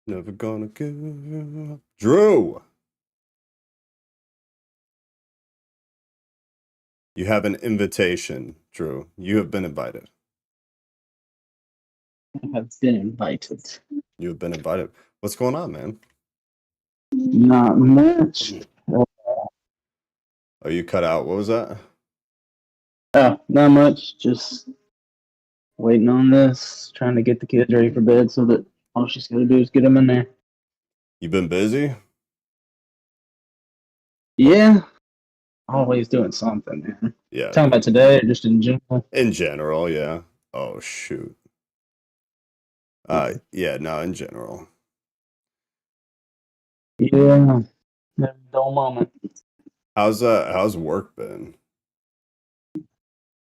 Never gonna give up. Drew, you have an invitation, Drew. You have been invited. I have been invited. You have been invited. What's going on, man? Not much. Oh, you cut out. What was that? Oh, not much. Just waiting on this, trying to get the kids ready for bed so that all she's got to do is get them in there. You been busy? Yeah, always doing something, man. Yeah. Talking about today, or just in general. In general, yeah. Oh shoot. Yeah, no, in general. Yeah, that dull moment. How's work been?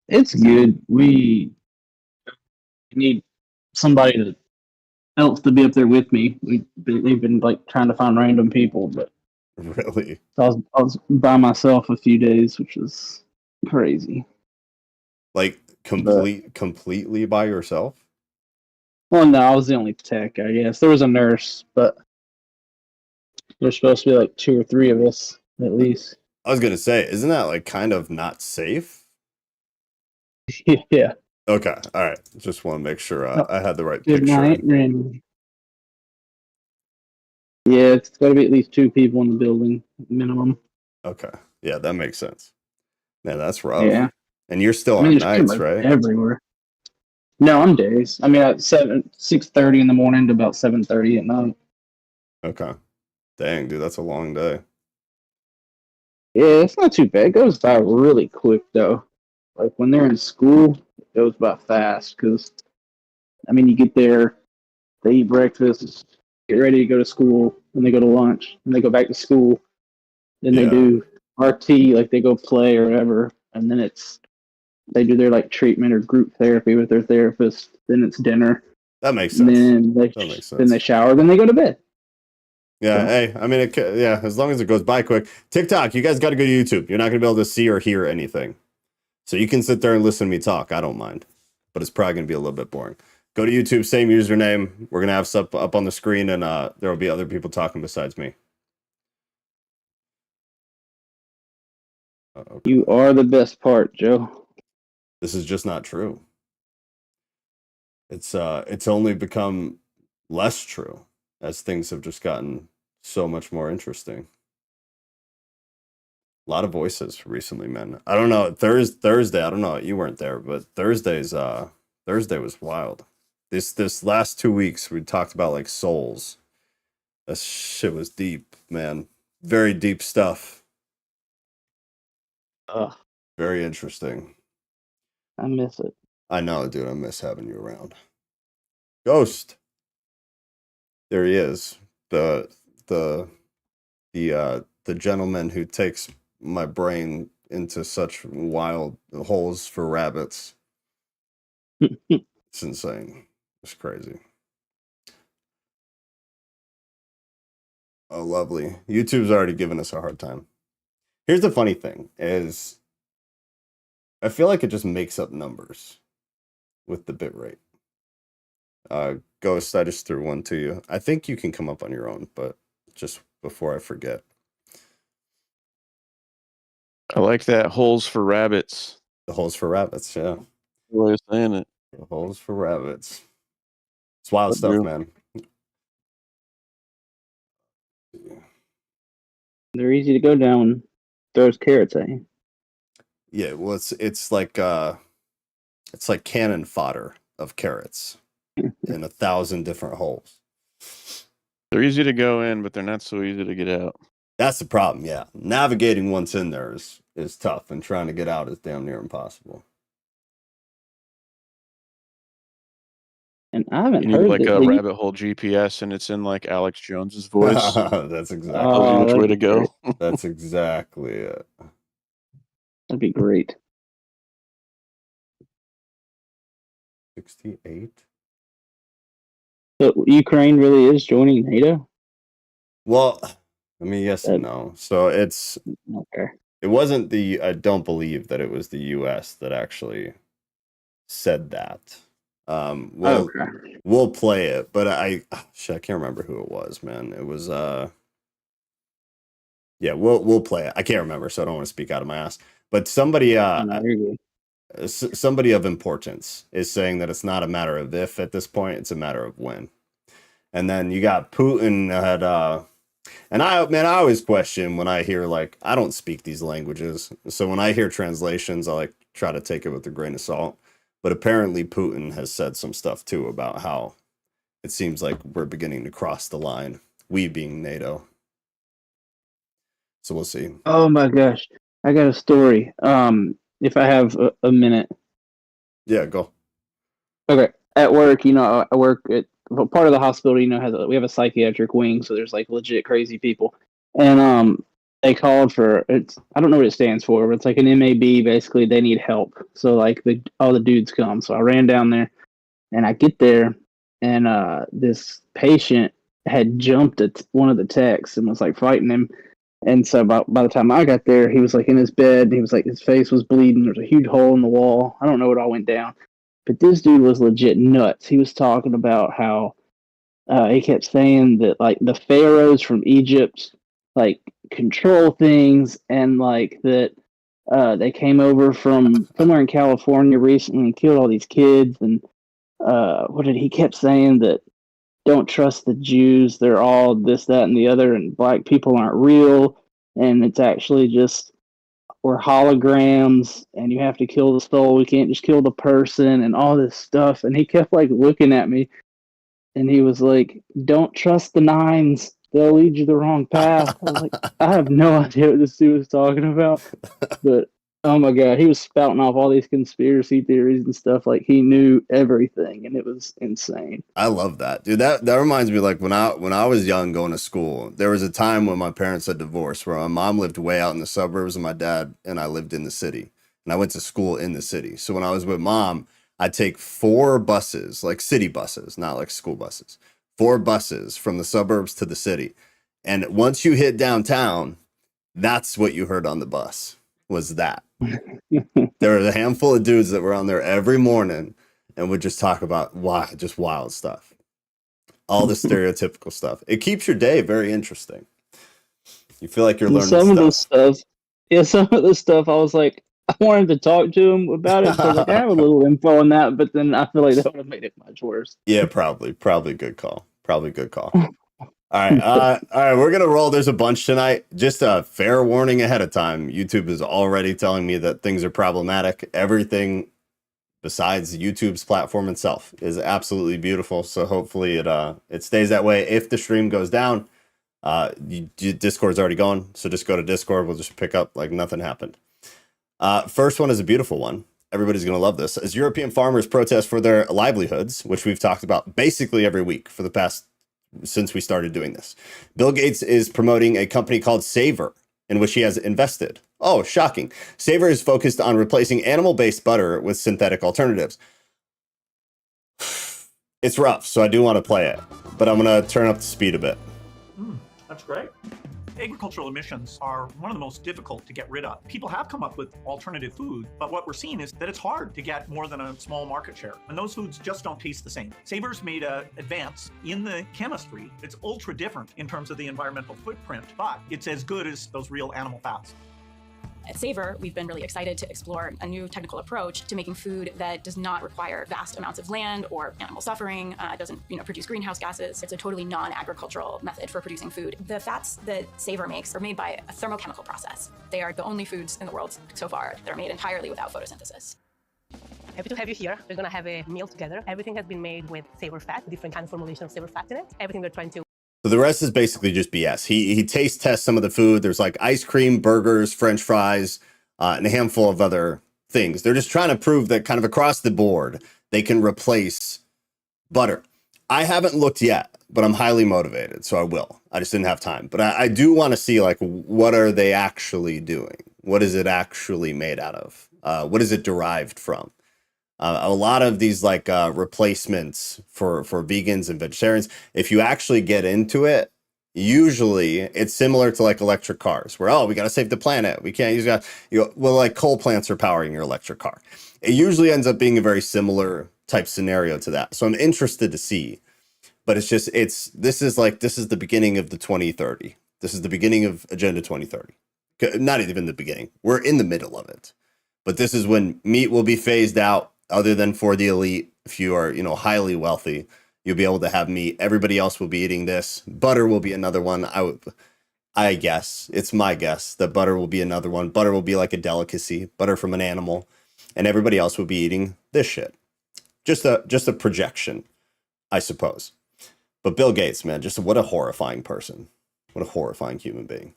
It's good. We need somebody else to be up there with me. They've been like trying to find random people, but Really? I was by myself a few days, which was crazy. Like But completely by yourself? well, no, I was the only tech, I guess. There was a nurse, but there's supposed to be like 2 or 3 of us at least. I was gonna say, isn't that like kind of not safe? Yeah. Okay, all right. Just want to make sure Oh, I had the right good picture. night, Randy. Yeah, it's got to be at least 2 people in the building minimum. Okay, yeah, that makes sense. Man, that's rough. Yeah. And you're still I mean, on there's nights, cameras right? everywhere. No, I'm days. I mean, at 6:30 in the morning to about 7:30 at night. Okay. Dang, dude, that's a long day. Yeah, it's not too bad. It goes by really quick though. Like when they're in school, it goes by fast because I mean, you get there, they eat breakfast, get ready to go to school, and they go to lunch, and they go back to school. Then they Yeah, do RT, like they go play or whatever, and then they do their like treatment or group therapy with their therapist. Then it's dinner, that makes and sense. then That makes then they sense. shower, then they go to bed. Yeah, So hey, I mean, yeah, as long as it goes by quick. TikTok, you guys got to go to YouTube. You're not going to be able to see or hear anything. So you can sit there and listen to me talk. I don't mind. But it's probably going to be a little bit boring. Go to YouTube, same username. We're going to have stuff up on the screen, and there will be other people talking besides me. Okay. you are the best part, Joe. This is just not true. It's only become less true as things have just gotten so much more interesting. A lot of voices recently, man. I don't know. Thursday, I don't know. You weren't there, but Thursday was wild. This last 2 weeks we talked about like souls. That shit was deep, man. Very deep stuff. Ugh, Very interesting. I miss it. I know, dude. I miss having you around. Ghost. There he is. The gentleman who takes my brain into such wild holes for rabbits. It's insane. It's crazy. Oh, lovely. YouTube's already given us a hard time. Here's the funny thing is I feel like it just makes up numbers with the bit rate. Ghost, I just threw one to you. I think you can come up on your own, but just before I forget. I like that. Holes for rabbits. The holes for rabbits, yeah. The way of saying it. The holes for rabbits. It's wild What, stuff, Drew? man. They're easy to go down. Throws carrots at you. Yeah, well, it's like cannon fodder of carrots in 1,000 different holes. They're easy to go in, but they're not so easy to get out. That's the problem, yeah. Navigating once in there is tough, and trying to get out is damn near impossible. And I haven't You need heard like that a rabbit hole GPS, and it's in like Alex Jones's voice. That's exactly Tells you which way to go. That's exactly it. That'd be great. 68. So Ukraine really is joining NATO? Well, I mean, yes and no. So Okay. it wasn't I don't believe that it was the US that actually said that. We'll Okay. we'll play it, but I can't remember who it was, man. It was yeah, we'll play it. I can't remember, so I don't want to speak out of my ass. But No, you're good. somebody of importance is saying that it's not a matter of if at this point, it's a matter of when. And then you got Putin had and I always question when I hear, like, I don't speak these languages. So when I hear translations, I like try to take it with a grain of salt. But apparently Putin has said some stuff too about how it seems like we're beginning to cross the line. We being NATO. So we'll see. Oh my gosh, I got a story. If I have a minute. Yeah, go. Okay, at work, I work at well, part of the hospital. We have a psychiatric wing, so there's like legit crazy people, and they called for it's. I don't know what it stands for, but it's like an MAB. Basically, they need help. So like all the dudes come. So I ran down there, and I get there, and this patient had jumped at one of the techs and was like fighting him. And so by the time I got there, he was like in his bed. He was like his face was bleeding. There was a huge hole in the wall. I don't know what all went down, but this dude was legit nuts. He was talking about how he kept saying that like the pharaohs from Egypt like control things, and like that they came over from somewhere in California recently and killed all these kids. And what did he kept saying that don't trust the Jews. They're all this, that, and the other, and black people aren't real. And it's actually just we're holograms, and you have to kill the soul. We can't just kill the person, and all this stuff. And he kept like looking at me, and he was like, "Don't trust the nines. They'll lead you the wrong path." I was like, I have no idea what this dude was talking about, but oh my god, he was spouting off all these conspiracy theories and stuff like he knew everything, and it was insane. I love that, dude. That reminds me, like, when I was young going to school, there was a time when my parents had divorced, where my mom lived way out in the suburbs and my dad and I lived in the city. And I went to school in the city. So when I was with mom, I'd take 4 buses, like city buses, not like school buses. 4 buses from the suburbs to the city. And once you hit downtown, that's what you heard on the bus, was that. There were a handful of dudes that were on there every morning and would just talk about just wild stuff, all the stereotypical stuff. It keeps your day very interesting. You feel like you're And learning some of this stuff. stuff, yeah, some of this stuff, I was like, I wanted to talk to him about it. So I was like, I have a little info on that, but then I feel like that would have made it much worse. Yeah, probably good call. Probably good call. All right, we're gonna roll. There's a bunch tonight. Just a fair warning ahead of time. YouTube is already telling me that things are problematic. Everything besides YouTube's platform itself is absolutely beautiful. So hopefully it stays that way. If the stream goes down, Discord's already going. So just go to Discord. We'll just pick up like nothing happened. First one is a beautiful one. Everybody's going to love this. As European farmers protest for their livelihoods, which we've talked about basically every week for the past since we started doing this. Bill Gates is promoting a company called Savor, in which he has invested. Oh, shocking. Savor is focused on replacing animal-based butter with synthetic alternatives. It's rough, so I do want to play it, but I'm going to turn up the speed a bit. That's great. Agricultural emissions are one of the most difficult to get rid of. People have come up with alternative food, but what we're seeing is that it's hard to get more than a small market share, and those foods just don't taste the same. Savor's made an advance in the chemistry. It's ultra different in terms of the environmental footprint, but it's as good as those real animal fats. At Savor, we've been really excited to explore a new technical approach to making food that does not require vast amounts of land or animal suffering. It doesn't, produce greenhouse gases. It's a totally non-agricultural method for producing food. The fats that Savor makes are made by a thermochemical process. They are the only foods in the world so far that are made entirely without photosynthesis. Happy to have you here. We're gonna have a meal together. Everything has been made with Savor fat, different kind of formulation of Savor fat in it. Everything we're trying to. So the rest is basically just BS. He taste tests some of the food. There's like ice cream, burgers, French fries, and a handful of other things. They're just trying to prove that kind of across the board, they can replace butter. I haven't looked yet, but I'm highly motivated, so I will. I just didn't have time. But I do want to see, like, what are they actually doing? What is it actually made out of? What is it derived from? A lot of these like replacements for vegans and vegetarians, if you actually get into it, usually it's similar to like electric cars where, oh, we got to save the planet. We can't use like coal plants are powering your electric car. It usually ends up being a very similar type scenario to that. So I'm interested to see, but this is the beginning of the 2030. This is the beginning of Agenda 2030. Not even the beginning. We're in the middle of it. But this is when meat will be phased out, other than for the elite. If you are, highly wealthy, you'll be able to have meat. Everybody else will be eating this. Butter will be another one. I guess, it's my guess, that butter will be another one. Butter will be like a delicacy, butter from an animal, and everybody else will be eating this shit. Just a projection, I suppose. But Bill Gates, man, just what a horrifying person. What a horrifying human being.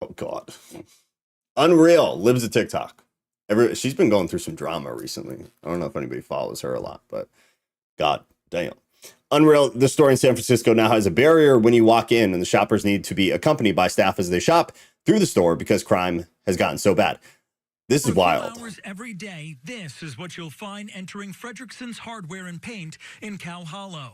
Oh, God. Unreal lives a TikTok. She's been going through some drama recently. I don't know if anybody follows her a lot, but God damn. Unreal, the store in San Francisco now has a barrier when you walk in, and the shoppers need to be accompanied by staff as they shop through the store because crime has gotten so bad. This is wild. Hours every day, this is what you'll find entering Fredrickson's Hardware and Paint in Cow Hollow.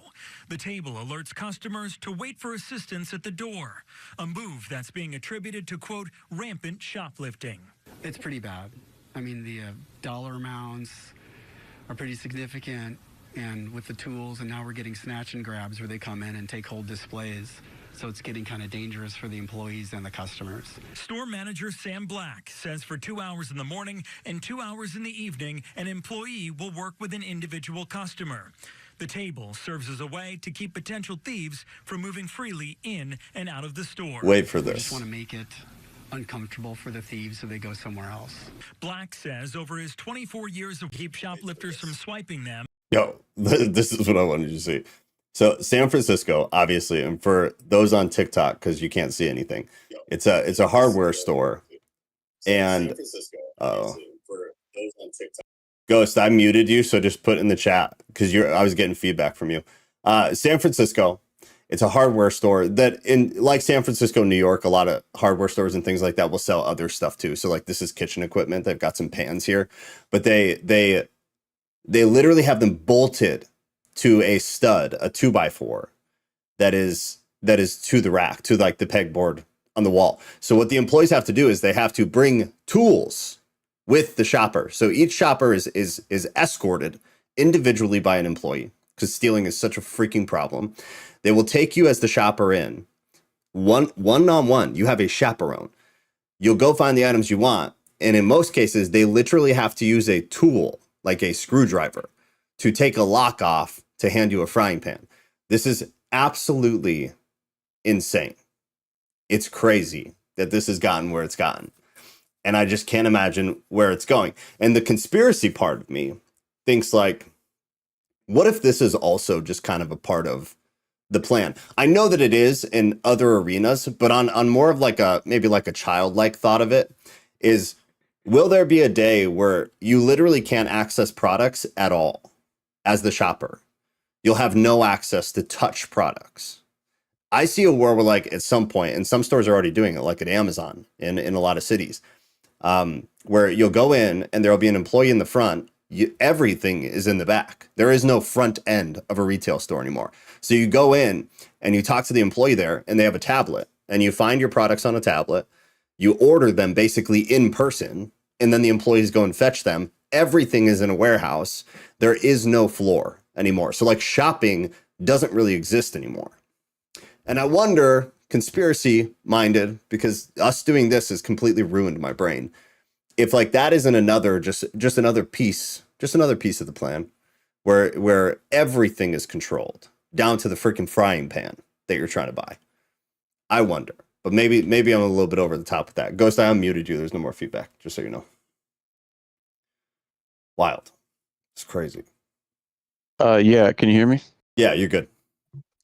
The table alerts customers to wait for assistance at the door, a move that's being attributed to, quote, rampant shoplifting. It's pretty bad. I mean, the dollar amounts are pretty significant, and with the tools, and now we're getting snatch and grabs where they come in and take whole displays. So it's getting kind of dangerous for the employees and the customers. Store manager Sam Black says for 2 hours in the morning and 2 hours in the evening, an employee will work with an individual customer. The table serves as a way to keep potential thieves from moving freely in and out of the store. Wait for We this. just want to make it uncomfortable for the thieves so they go somewhere else. Black says over his 24 years of keep shoplifters from swiping them. Yo, this is what I wanted you to see. So San Francisco, obviously, and for those on TikTok, because you can't see anything, it's a hardware store. And Ghost, I muted you, so just put in the chat because I was getting feedback from you. San Francisco, it's a hardware store that like San Francisco, New York, a lot of hardware stores and things like that will sell other stuff too. So like this is kitchen equipment. They've got some pans here, but they literally have them bolted to a stud, a 2x4 that is to the rack, to like the pegboard on the wall. So what the employees have to do is they have to bring tools with the shopper. So each shopper is escorted individually by an employee because stealing is such a freaking problem. They will take you as the shopper in one-on-one. You have a chaperone. You'll go find the items you want. And in most cases, they literally have to use a tool like a screwdriver to take a lock off to hand you a frying pan. This is absolutely insane. It's crazy that this has gotten where it's gotten. And I just can't imagine where it's going. And the conspiracy part of me thinks like, what if this is also just kind of a part of the plan? I know that it is in other arenas, but on more of like maybe like a childlike thought of it is, will there be a day where you literally can't access products at all as the shopper? You'll have no access to touch products. I see a world where like at some point, and some stores are already doing it, like at Amazon in a lot of cities, where you'll go in and there'll be an employee in the front. Everything is in the back. There is no front end of a retail store anymore. So you go in and you talk to the employee there and they have a tablet and you find your products on a tablet. You order them basically in person, and then the employees go and fetch them. Everything is in a warehouse. There is no floor anymore. So like shopping doesn't really exist anymore. And I wonder, conspiracy minded, because us doing this has completely ruined my brain, if like that isn't another, just another piece of the plan where everything is controlled down to the freaking frying pan that you're trying to buy. I wonder. But maybe I'm a little bit over the top with that. Ghost, I unmuted you. There's no more feedback, just so you know. Wild. It's crazy. Yeah, can you hear me? Yeah, you're good.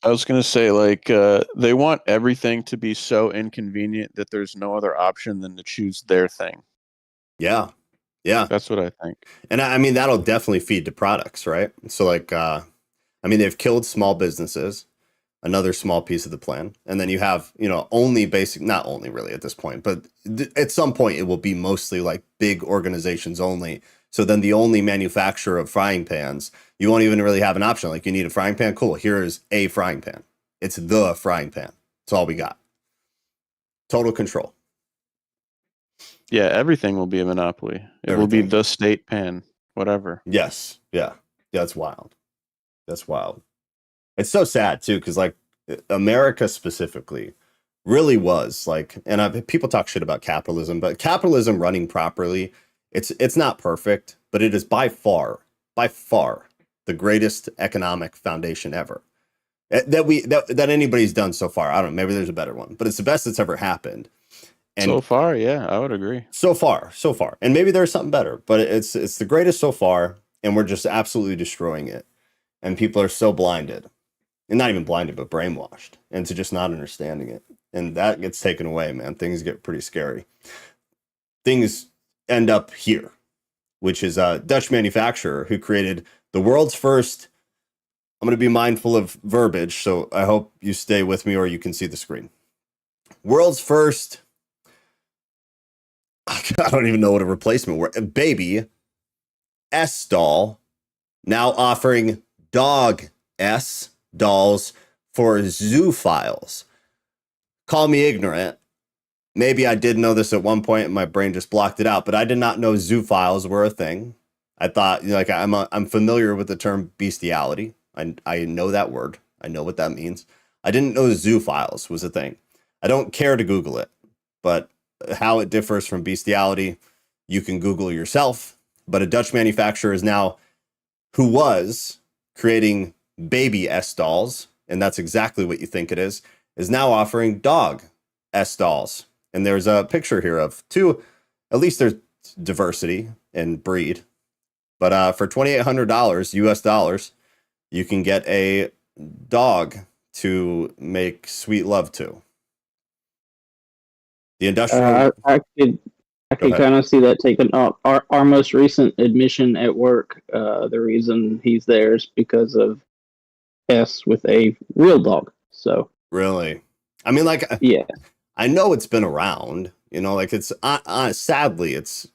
I was going to say, like, they want everything to be so inconvenient that there's no other option than to choose their thing. Yeah. Yeah. That's what I think. And I mean, that'll definitely feed to products, right? So like, I mean, they've killed small businesses, another small piece of the plan. And then you have, only not only really at this point, but at some point it will be mostly like big organizations only. So then the only manufacturer of frying pans, you won't even really have an option. Like, you need a frying pan? Cool. Here is a frying pan. It's the frying pan. That's all we got. Total control. Yeah, everything will be a monopoly. It will be Everything. the state pan, whatever. Yes. Yeah. That's wild. That's wild. It's so sad too, because like America specifically really was like, and people talk shit about capitalism, but capitalism running properly, it's not perfect, but it is by far the greatest economic foundation ever that anybody's done so far. I don't know, maybe there's a better one, but it's the best that's ever happened. And So far, yeah, I would agree. so far, and maybe there's something better, but it's the greatest so far, and we're just absolutely destroying it, and people are so blinded, and not even blinded, but brainwashed into just not understanding it, and that gets taken away, man. Things get pretty scary. Things end up here, which is a Dutch manufacturer who created the world's first. I'm going to be mindful of verbiage, so I hope you stay with me or you can see the screen. World's first. I don't even know what a replacement word. Baby S doll, now offering dog S dolls for zoophiles. Call me ignorant. Maybe I did know this at one point and my brain just blocked it out, but I did not know zoophiles were a thing. I thought, like, I'm familiar with the term bestiality. I know that word. I know what that means. I didn't know zoophiles was a thing. I don't care to Google it, but how it differs from bestiality, you can Google yourself. But a Dutch manufacturer is now, who was creating baby S dolls, and that's exactly what you think it is now offering dog S dolls. And there's a picture here of two, at least there's diversity in breed. But for $2,800 US dollars, you can get a dog to make sweet love to. The industrial. I could kind of see that taken up. Our most recent admission at work, the reason he's there is because of S with a real dog. So Really? I mean, like, yeah, I know it's been around, like it's sadly, it's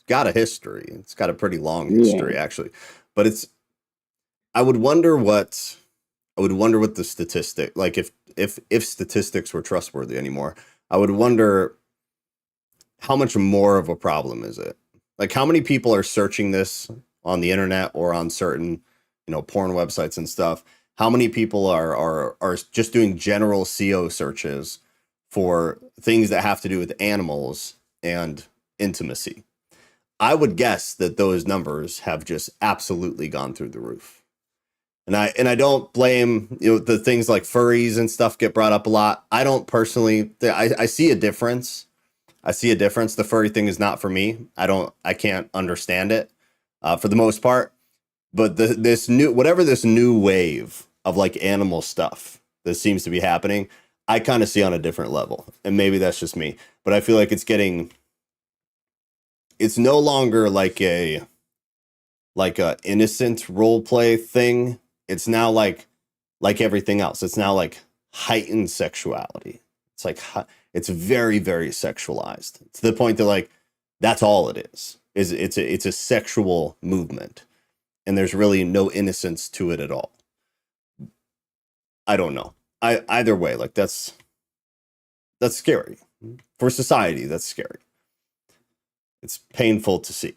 got a history. It's got a pretty long history, actually, but I would wonder what the statistic, like if statistics were trustworthy anymore, I would wonder how much more of a problem is it? Like, how many people are searching this on the internet or on certain, porn websites and stuff? How many people are just doing general SEO searches for things that have to do with animals and intimacy? I would guess that those numbers have just absolutely gone through the roof. And I don't blame, the things like furries and stuff get brought up a lot. I don't personally, I see a difference. The furry thing is not for me. I can't understand it for the most part. But this new wave of like animal stuff that seems to be happening, I kind of see on a different level. And maybe that's just me, but I feel like it's no longer like a innocent role play thing. It's now like everything else. It's now like heightened sexuality. It's like it's very, very sexualized to the point that like that's all it is. It's a sexual movement, and there's really no innocence to it at all. I don't know. Either way, like that's scary for society. That's scary. It's painful to see.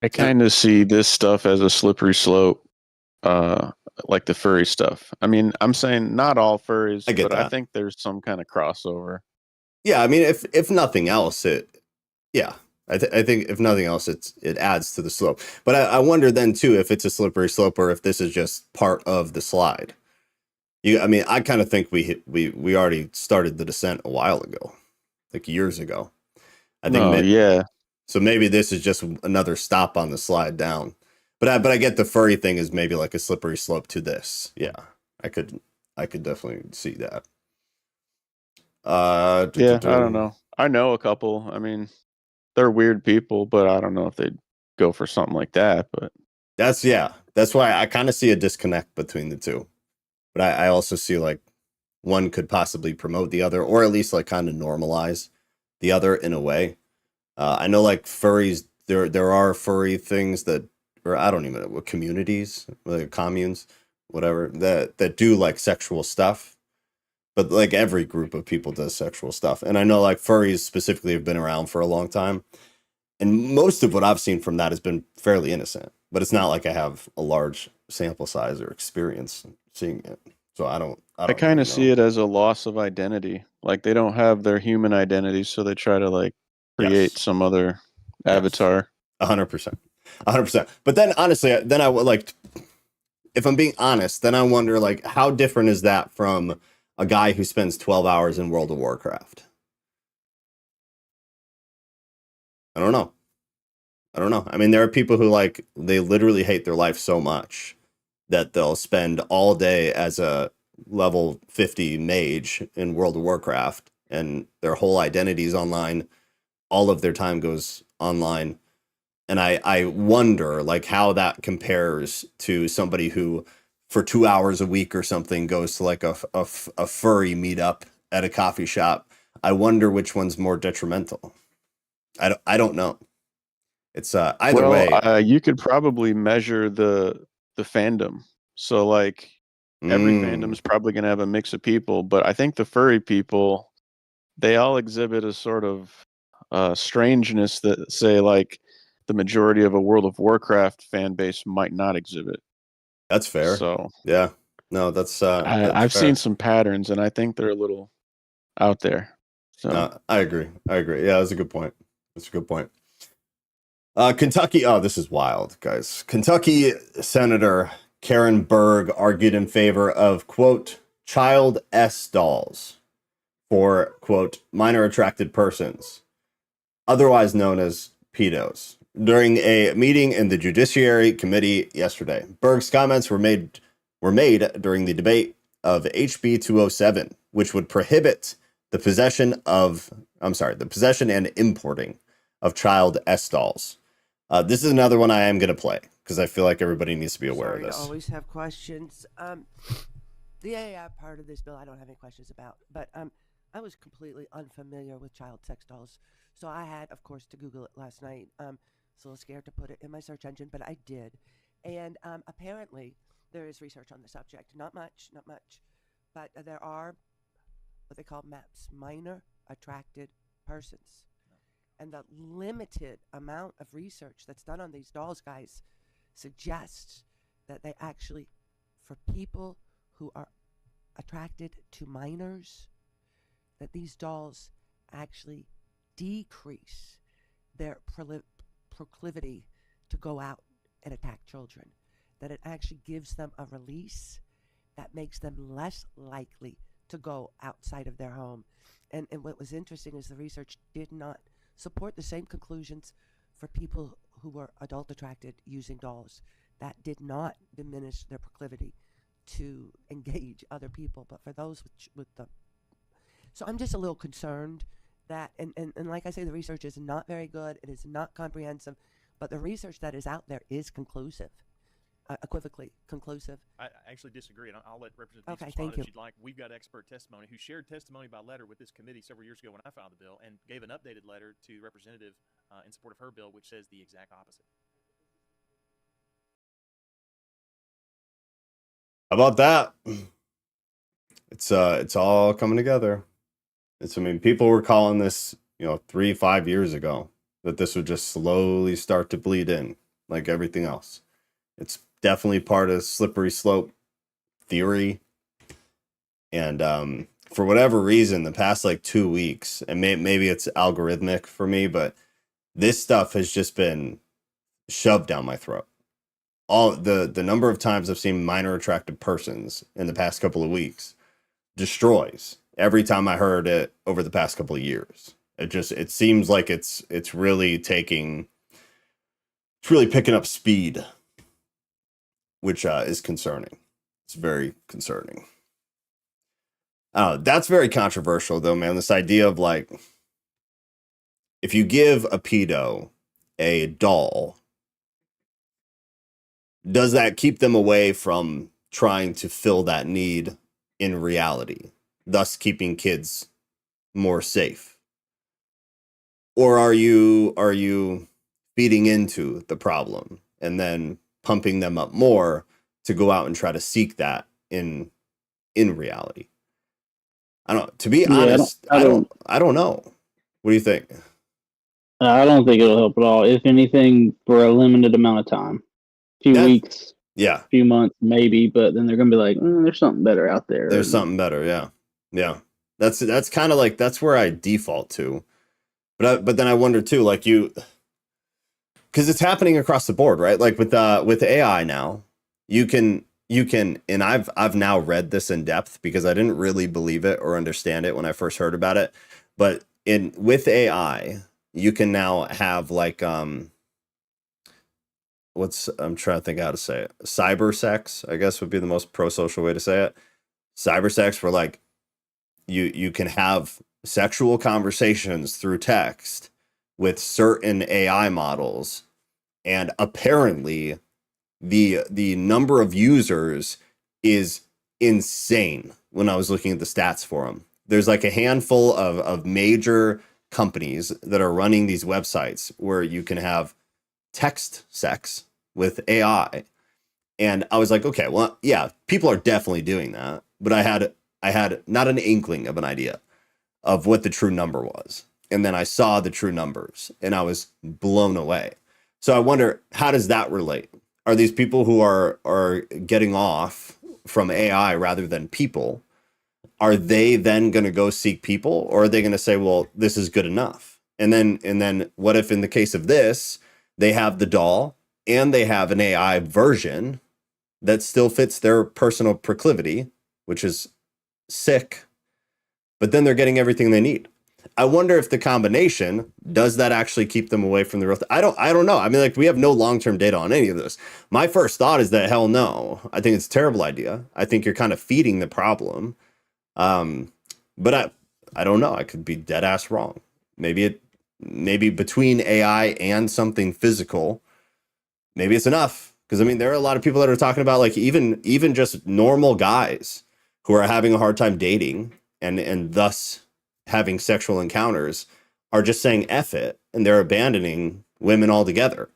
I kind of see this stuff as a slippery slope, like the furry stuff. I mean, I'm saying not all furries, I get but that. I think there's some kind of crossover. Yeah, I mean, if nothing else, I think if nothing else, it adds to the slope. But I wonder then too if it's a slippery slope or if this is just part of the slide. I kind of think we already started the descent a while ago, like years ago. I think. Yeah. So maybe this is just another stop on the slide down. But I get the furry thing is maybe like a slippery slope to this. Yeah, I could definitely see that. I don't know. I know a couple. I mean, they're weird people, but I don't know if they'd go for something like that. But that's why I kind of see a disconnect between the two. But I also see like one could possibly promote the other, or at least like kind of normalize the other in a way. I know like furries, there are furry things that, or I don't even know what communities, like communes, whatever, that do like sexual stuff. but like every group of people does sexual stuff. And I know like furries specifically have been around for a long time. And most of what I've seen from that has been fairly innocent, but it's not like I have a large sample size or experience seeing it. So I kind of see it as a loss of identity. Like they don't have their human identity, so they try to like create some other avatar. 100%. 100%. But then honestly, then I would like, if I'm being honest, then I wonder like how different is that from a guy who spends 12 hours in World of Warcraft? I don't know. I mean, there are people who like, they literally hate their life so much that they'll spend all day as a level 50 mage in World of Warcraft and their whole identity is online. All of their time goes online. And I wonder like how that compares to somebody who for 2 hours a week or something goes to like a furry meetup at a coffee shop. I wonder which one's more detrimental. I don't know. It's either way. You could probably measure the fandom. So like every fandom is probably going to have a mix of people, but I think the furry people, they all exhibit a sort of strangeness that say like the majority of a World of Warcraft fan base might not exhibit. That's fair. So yeah, no, that's I've fair. seen some patterns, and I think they're a little out there. So I agree. Yeah, that's a good point. Kentucky. Oh, this is wild, guys. Kentucky Senator Karen Berg argued in favor of, quote, child S dolls for, quote, minor attracted persons, otherwise known as pedos, during a meeting in the Judiciary Committee yesterday. Berg's comments were made during the debate of HB 207, which would prohibit the possession and importing of child S dolls. This is another one I am going to play because I feel like everybody needs to be aware of this. I always have questions. The AI part of this bill, I don't have any questions about, but I was completely unfamiliar with child sex dolls, so I had, of course, to Google it last night. I was a little scared to put it in my search engine, but I did, and apparently there is research on the subject. Not much, but there are what they call MAPs, minor attracted persons. And the limited amount of research that's done on these dolls, guys, suggests that they actually, for people who are attracted to minors, that these dolls actually decrease their proclivity to go out and attack children. That it actually gives them a release that makes them less likely to go outside of their home. And what was interesting is the research did not support the same conclusions for people who were adult attracted using dolls. That did not diminish their proclivity to engage other people, but for those with the... So I'm just a little concerned that, and like I say, the research is not very good, it is not comprehensive, but the research that is out there is conclusive. Equivocally conclusive. I actually disagree, and I'll let Representative Okay, respond thank you. if she'd like. We've got expert testimony who shared testimony by letter with this committee several years ago when I filed the bill, and gave an updated letter to Representative in support of her bill, which says the exact opposite. How about that? It's all coming together. I mean, people were calling this, 3-5 years ago, that this would just slowly start to bleed in like everything else. It's definitely part of slippery slope theory. And for whatever reason, the past like 2 weeks, and maybe it's algorithmic for me, but this stuff has just been shoved down my throat. All the number of times I've seen minor attracted persons in the past couple of weeks destroys every time I heard it over the past couple of years. It seems like it's really picking up speed, which is concerning. It's very concerning. That's very controversial though, man. This idea of like, if you give a pedo a doll, does that keep them away from trying to fill that need in reality, thus keeping kids more safe? Or are you feeding into the problem and then pumping them up more to go out and try to seek that in reality? I don't. To be Yeah, honest, I don't know. What do you think? I don't think it'll help at all. If anything, for a limited amount of time, few weeks, Yeah, few months, maybe. But then they're gonna be like, there's something better out there. there's something better. Yeah, yeah. That's kind of like that's where I default to. But then I wonder too, like because it's happening across the board, right? Like with AI now, you can and I've now read this in depth because I didn't really believe it or understand it when I first heard about it. But with AI, you can now have like I'm trying to think how to say it. Cyber sex, I guess would be the most pro-social way to say it. Cyber sex, where like you can have sexual conversations through text with certain AI models, and apparently the number of users is insane. When I was looking at the stats for them, there's like a handful of major companies that are running these websites where you can have text sex with AI. And I was like, okay, well, yeah, people are definitely doing that, but I had not an inkling of an idea of what the true number was. And then I saw the true numbers and I was blown away. So I wonder, how does that relate? Are these people who are getting off from AI rather than people, are they then going to go seek people, or are they going to say, well, this is good enough? And then what if in the case of this, they have the doll and they have an AI version that still fits their personal proclivity, which is sick, but then they're getting everything they need. I wonder if the combination, does that actually keep them away from the real I don't know. I mean, like, we have no long-term data on any of this. My first thought is that hell no. I think it's a terrible idea. I think you're kind of feeding the problem. But I don't know. I could be dead ass wrong. Maybe between AI and something physical, maybe it's enough. Because I mean, there are a lot of people that are talking about, like, even just normal guys who are having a hard time dating and thus having sexual encounters are just saying F it, and they're abandoning women altogether.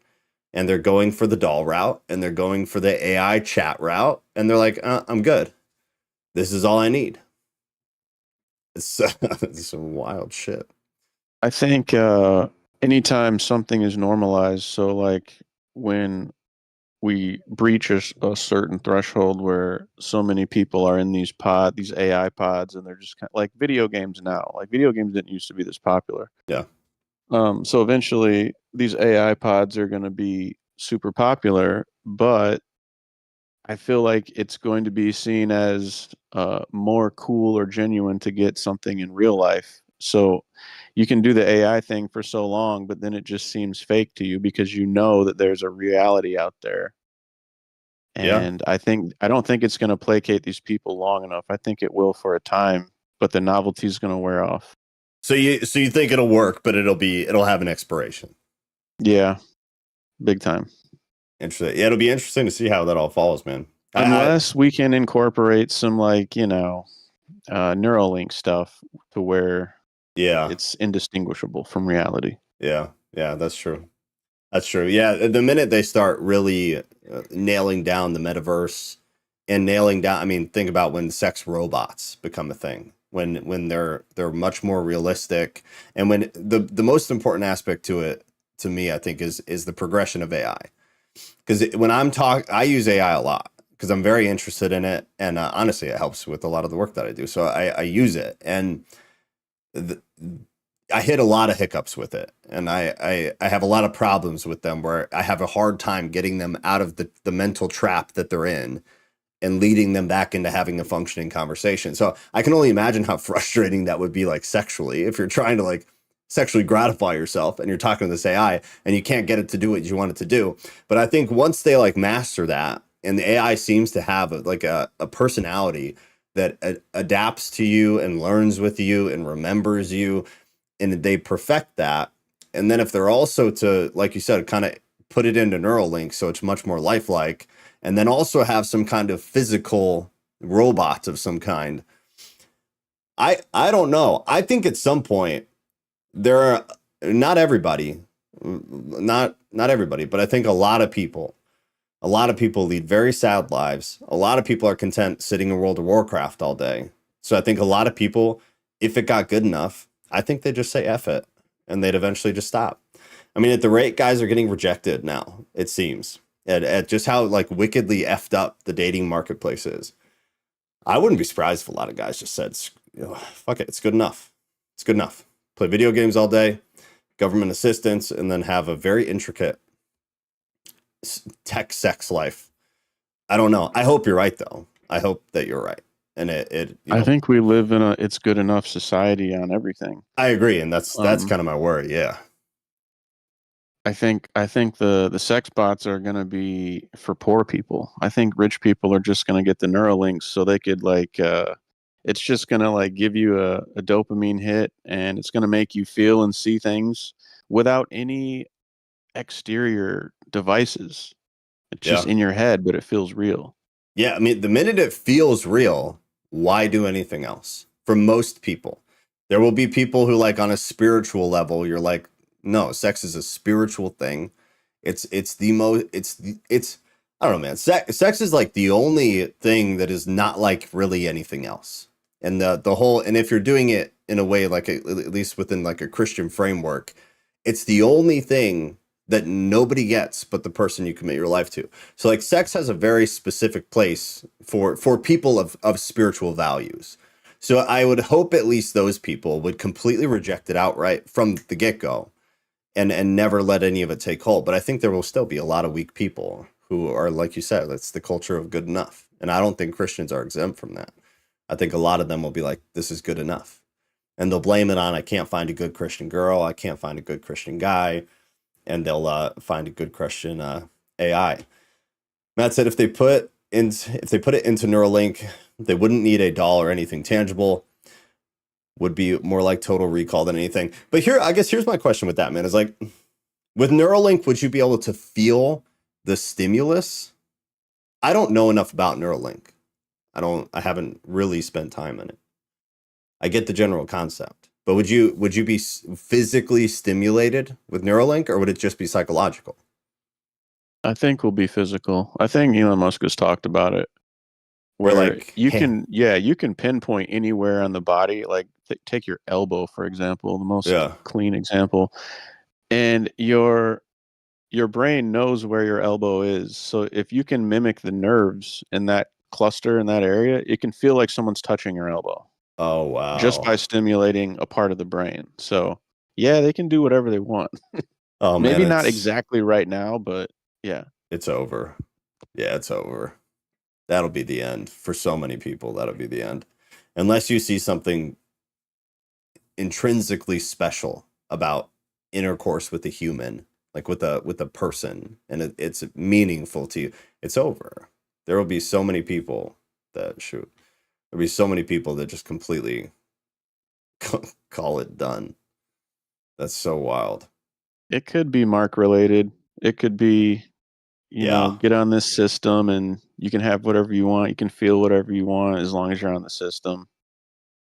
And they're going for the doll route, and they're going for the AI chat route, and they're like, I'm good. This is all I need. It's some wild shit. I think anytime something is normalized, so like when we breach a certain threshold where so many people are in these AI pods, and they're just kind of like video games now. Like, video games didn't used to be this popular. Yeah. So eventually these AI pods are going to be super popular, but I feel like it's going to be seen as more cool or genuine to get something in real life. So you can do the AI thing for so long, but then it just seems fake to you because you know that there's a reality out there. And yeah. I don't think it's going to placate these people long enough. I think it will for a time, but the novelty is going to wear off. So you think it'll work, but it'll have an expiration. Yeah, big time. Interesting. Yeah, it'll be interesting to see how that all falls, man. Unless we can incorporate some, like, Neuralink stuff to where it's indistinguishable from reality. Yeah, that's true. That's true. Yeah, the minute they start really nailing down the metaverse and nailing down, I mean, think about when sex robots become a thing, when they're much more realistic, and when the most important aspect to it, to me, I think is the progression of AI. Because when I use AI a lot because I'm very interested in it, and honestly, it helps with a lot of the work that I do. So I use it, and I hit a lot of hiccups with it, and I have a lot of problems with them where I have a hard time getting them out of the mental trap that they're in and leading them back into having a functioning conversation. So I can only imagine how frustrating that would be, like, sexually, if you're trying to, like, sexually gratify yourself and you're talking to this AI and you can't get it to do what you want it to do. But I think once they, like, master that, and the AI seems to have a personality that adapts to you and learns with you and remembers you, and they perfect that. And then if they're also to, like you said, kind of put it into Neuralink so it's much more lifelike, and then also have some kind of physical robot of some kind, I don't know. I think at some point there are not everybody, but I think a lot of people lead very sad lives. A lot of people are content sitting in World of Warcraft all day, So I think a lot of people, if it got good enough, I think they just say F it and they'd eventually just stop. I mean, at the rate guys are getting rejected now, it seems, at just how like wickedly effed up the dating marketplace is. I wouldn't be surprised if a lot of guys just said, fuck it, it's good enough. It's good enough. Play video games all day, government assistance, and then have a very intricate tech sex life. I don't know. I hope you're right, though. I hope that you're right. And I think we live in a it's good enough society on everything. I agree, and that's kind of my worry. Yeah. I think the sex bots are going to be for poor people. I think rich people are just going to get the Neuralinks so they could like it's just going to like give you a dopamine hit, and it's going to make you feel and see things without any exterior devices. It's just in your head, but it feels real. Yeah, I mean, the minute it feels real, why do anything else? For most people, there will be people who, like, on a spiritual level, you're like, no, sex is a spiritual thing. It's the most, I don't know, man. Sex is like the only thing that is not like really anything else. And the whole, and if you're doing it in a way, like at least within like a Christian framework, it's the only thing that nobody gets but the person you commit your life to. So like sex has a very specific place for people of spiritual values. So I would hope at least those people would completely reject it outright from the get-go and never let any of it take hold. But I think there will still be a lot of weak people who are, like you said, it's the culture of good enough. And I don't think Christians are exempt from that. I think a lot of them will be like, this is good enough. And they'll blame it on, I can't find a good Christian girl. I can't find a good Christian guy. And they'll find a good Christian AI. Matt said if they put it into Neuralink, they wouldn't need a doll or anything tangible. Would be more like Total Recall than anything. But here, I guess here's my question with that, man. Is like, with Neuralink, would you be able to feel the stimulus? I don't know enough about Neuralink. I haven't really spent time in it. I get the general concept. But would you be physically stimulated with Neuralink, or would it just be psychological? I think will be physical. I think Elon Musk has talked about it, where like you can pinpoint anywhere on the body. Like take your elbow, for example, the most clean example, and your brain knows where your elbow is. So if you can mimic the nerves in that cluster in that area, it can feel like someone's touching your elbow. Oh, wow. Just by stimulating a part of the brain. So, yeah, they can do whatever they want. Oh, maybe man, not exactly right now, but yeah. It's over. Yeah, it's over. That'll be the end. For so many people, that'll be the end. Unless you see something intrinsically special about intercourse with a human, like with a person, and it's meaningful to you, it's over. There will be so many people that there'll be so many people that just completely call it done. That's so wild. It could be Mark related. It could be, you know, get on this system and you can have whatever you want. You can feel whatever you want as long as you're on the system.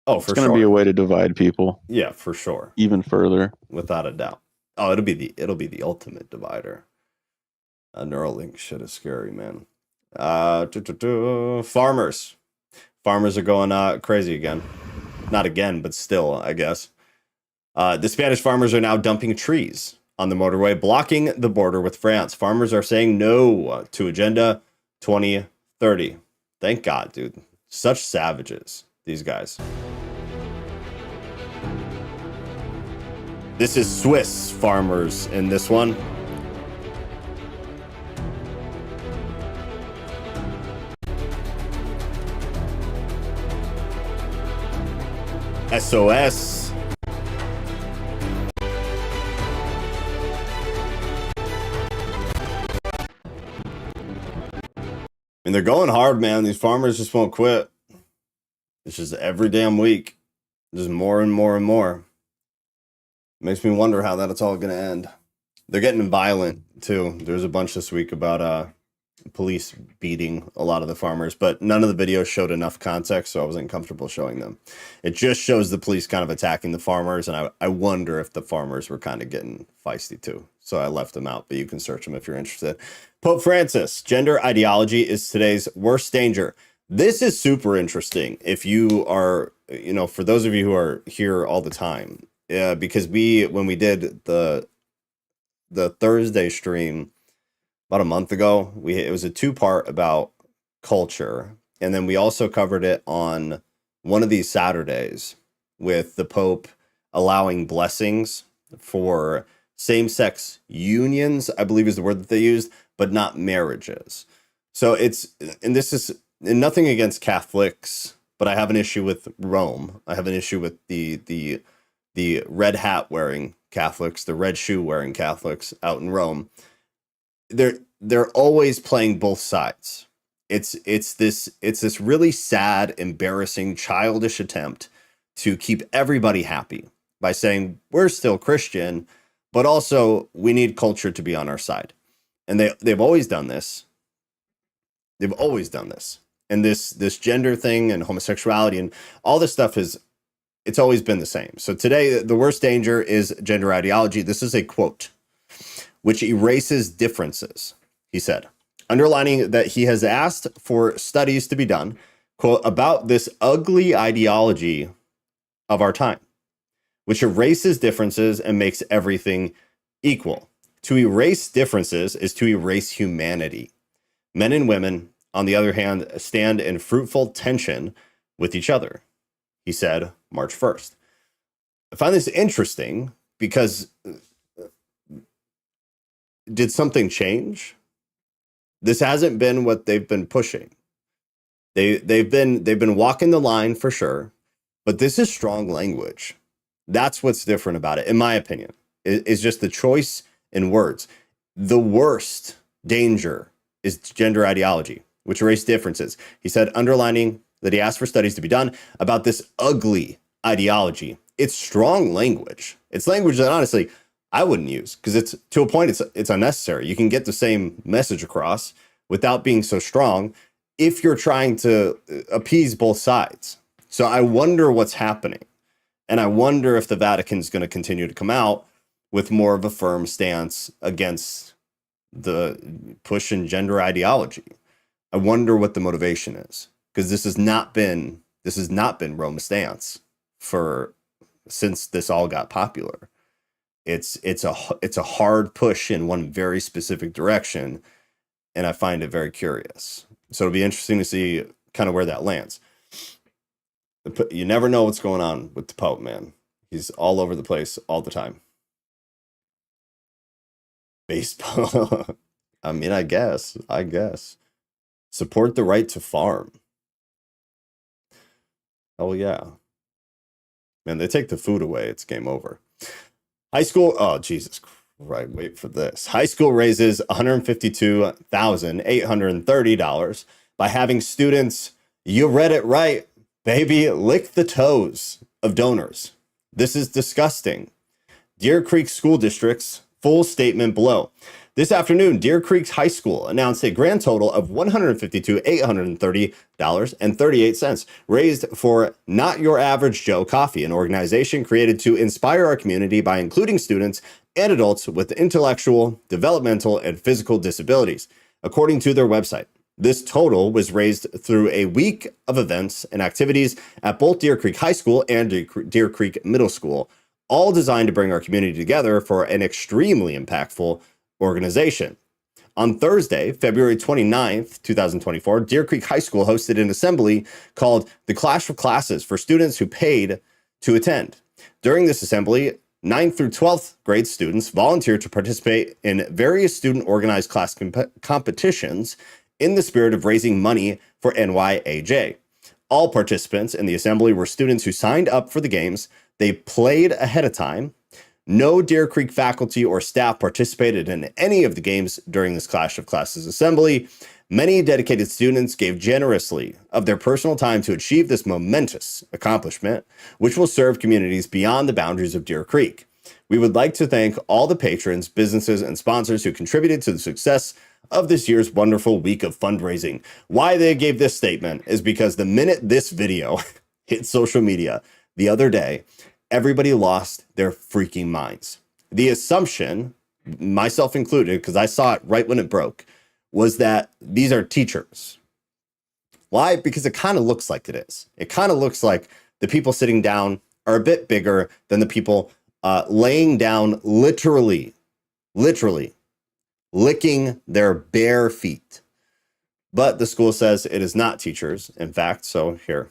Oh, for sure. It's going to be a way to divide people. Yeah, for sure. Even further. Without a doubt. Oh, it'll be the ultimate divider. Neuralink shit is scary, man. Farmers are going crazy again. Not again, but still, I guess. The Spanish farmers are now dumping trees on the motorway, blocking the border with France. Farmers are saying no to Agenda 2030. Thank God, dude. Such savages, these guys. This is Swiss farmers in this one. SOS. And they're going hard, man. These farmers just won't quit. It's just every damn week. Just more and more and more. Makes me wonder how that's all going to end. They're getting violent, too. There's a bunch this week about police beating a lot of the farmers, but none of the videos showed enough context, so I wasn't comfortable showing them. It just shows the police kind of attacking the farmers, and I wonder if the farmers were kind of getting feisty too. So I left them out, but you can search them if you're interested. Pope Francis, gender ideology is today's worst danger. This is super interesting. If you are, for those of you who are here all the time, because when we did the Thursday stream about a month ago, it was a 2-part about culture, and then we also covered it on one of these Saturdays with the Pope allowing blessings for same-sex unions, I believe is the word that they used, but not marriages. So this is nothing against Catholics, but I have an issue with Rome. I have an issue with the red hat wearing Catholics, the red shoe wearing Catholics out in Rome. They're always playing both sides. It's this really sad, embarrassing, childish attempt to keep everybody happy by saying we're still Christian, but also we need culture to be on our side. And they've always done this. They've always done this. And this gender thing and homosexuality and all this stuff it's always been the same. So today, the worst danger is gender ideology. This is a quote, which erases differences, he said, underlining that he has asked for studies to be done, quote, about this ugly ideology of our time, which erases differences and makes everything equal. To erase differences is to erase humanity. Men and women, on the other hand, stand in fruitful tension with each other, he said March 1st. I find this interesting because did something change? This hasn't been what they've been pushing. They've been walking the line for sure, but this is strong language. That's what's different about it, in my opinion, is just the choice in words. The worst danger is gender ideology, which erase differences. He said, underlining that he asked for studies to be done about this ugly ideology. It's strong language. It's language that honestly I wouldn't use because it's to a point it's unnecessary. You can get the same message across without being so strong if you're trying to appease both sides. So I wonder what's happening. And I wonder if the Vatican's going to continue to come out with more of a firm stance against the push in gender ideology. I wonder what the motivation is, because this has not been Rome's stance since this all got popular. It's a hard push in one very specific direction, and I find it very curious. So it'll be interesting to see kind of where that lands. You never know what's going on with the Pope, man. He's all over the place all the time. Baseball. I mean, I guess. Support the right to farm. Oh, yeah. Man, they take the food away. It's game over. High school. Oh, Jesus Christ. Wait for this. High school raises $152,830 by having students, you read it right, baby, lick the toes of donors. This is disgusting. Deer Creek School District's full statement below. This afternoon, Deer Creek High School announced a grand total of $152,830.38 raised for Not Your Average Joe Coffee, an organization created to inspire our community by including students and adults with intellectual, developmental, and physical disabilities, according to their website. This total was raised through a week of events and activities at both Deer Creek High School and Deer Creek Middle School, all designed to bring our community together for an extremely impactful organization. On Thursday, February 29th, 2024, Deer Creek High School hosted an assembly called The Clash of Classes for students who paid to attend. During this assembly, 9th through 12th grade students volunteered to participate in various student-organized class competitions in the spirit of raising money for NYAJ. All participants in the assembly were students who signed up for the games. They played ahead of time. No Deer Creek faculty or staff participated in any of the games during this Clash of Classes assembly. Many dedicated students gave generously of their personal time to achieve this momentous accomplishment, which will serve communities beyond the boundaries of Deer Creek. We would like to thank all the patrons, businesses, and sponsors who contributed to the success of this year's wonderful week of fundraising. Why they gave this statement is because the minute this video hit social media the other day, everybody lost their freaking minds. The assumption, myself included, because I saw it right when it broke, was that these are teachers. Why? Because it kind of looks like it is. It kind of looks like the people sitting down are a bit bigger than the people laying down, literally licking their bare feet. But the school says it is not teachers, in fact, so here.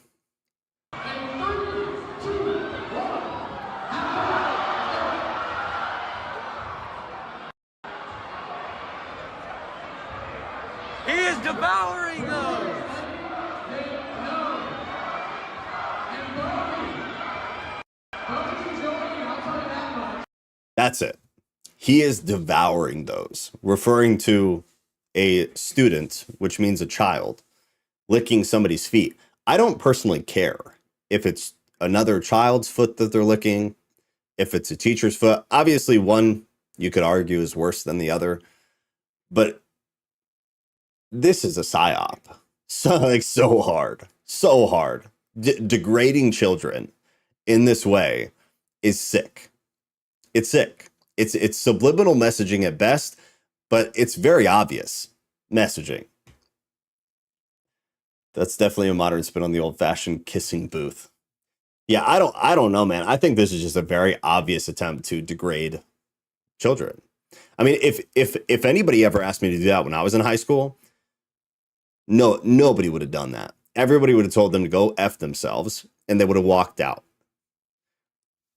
He is devouring those. That's it. He is devouring those, referring to a student, which means a child, licking somebody's feet. I don't personally care if it's another child's foot that they're licking, if it's a teacher's foot. Obviously, one you could argue is worse than the other, but this is a psyop. So hard. Degrading children in this way is sick. It's sick. It's subliminal messaging at best, but it's very obvious messaging. That's definitely a modern spin on the old-fashioned kissing booth. Yeah, I don't know, man. I think this is just a very obvious attempt to degrade children. I mean, if anybody ever asked me to do that when I was in high school, nobody would have done that. Everybody would have told them to go F themselves, and they would have walked out.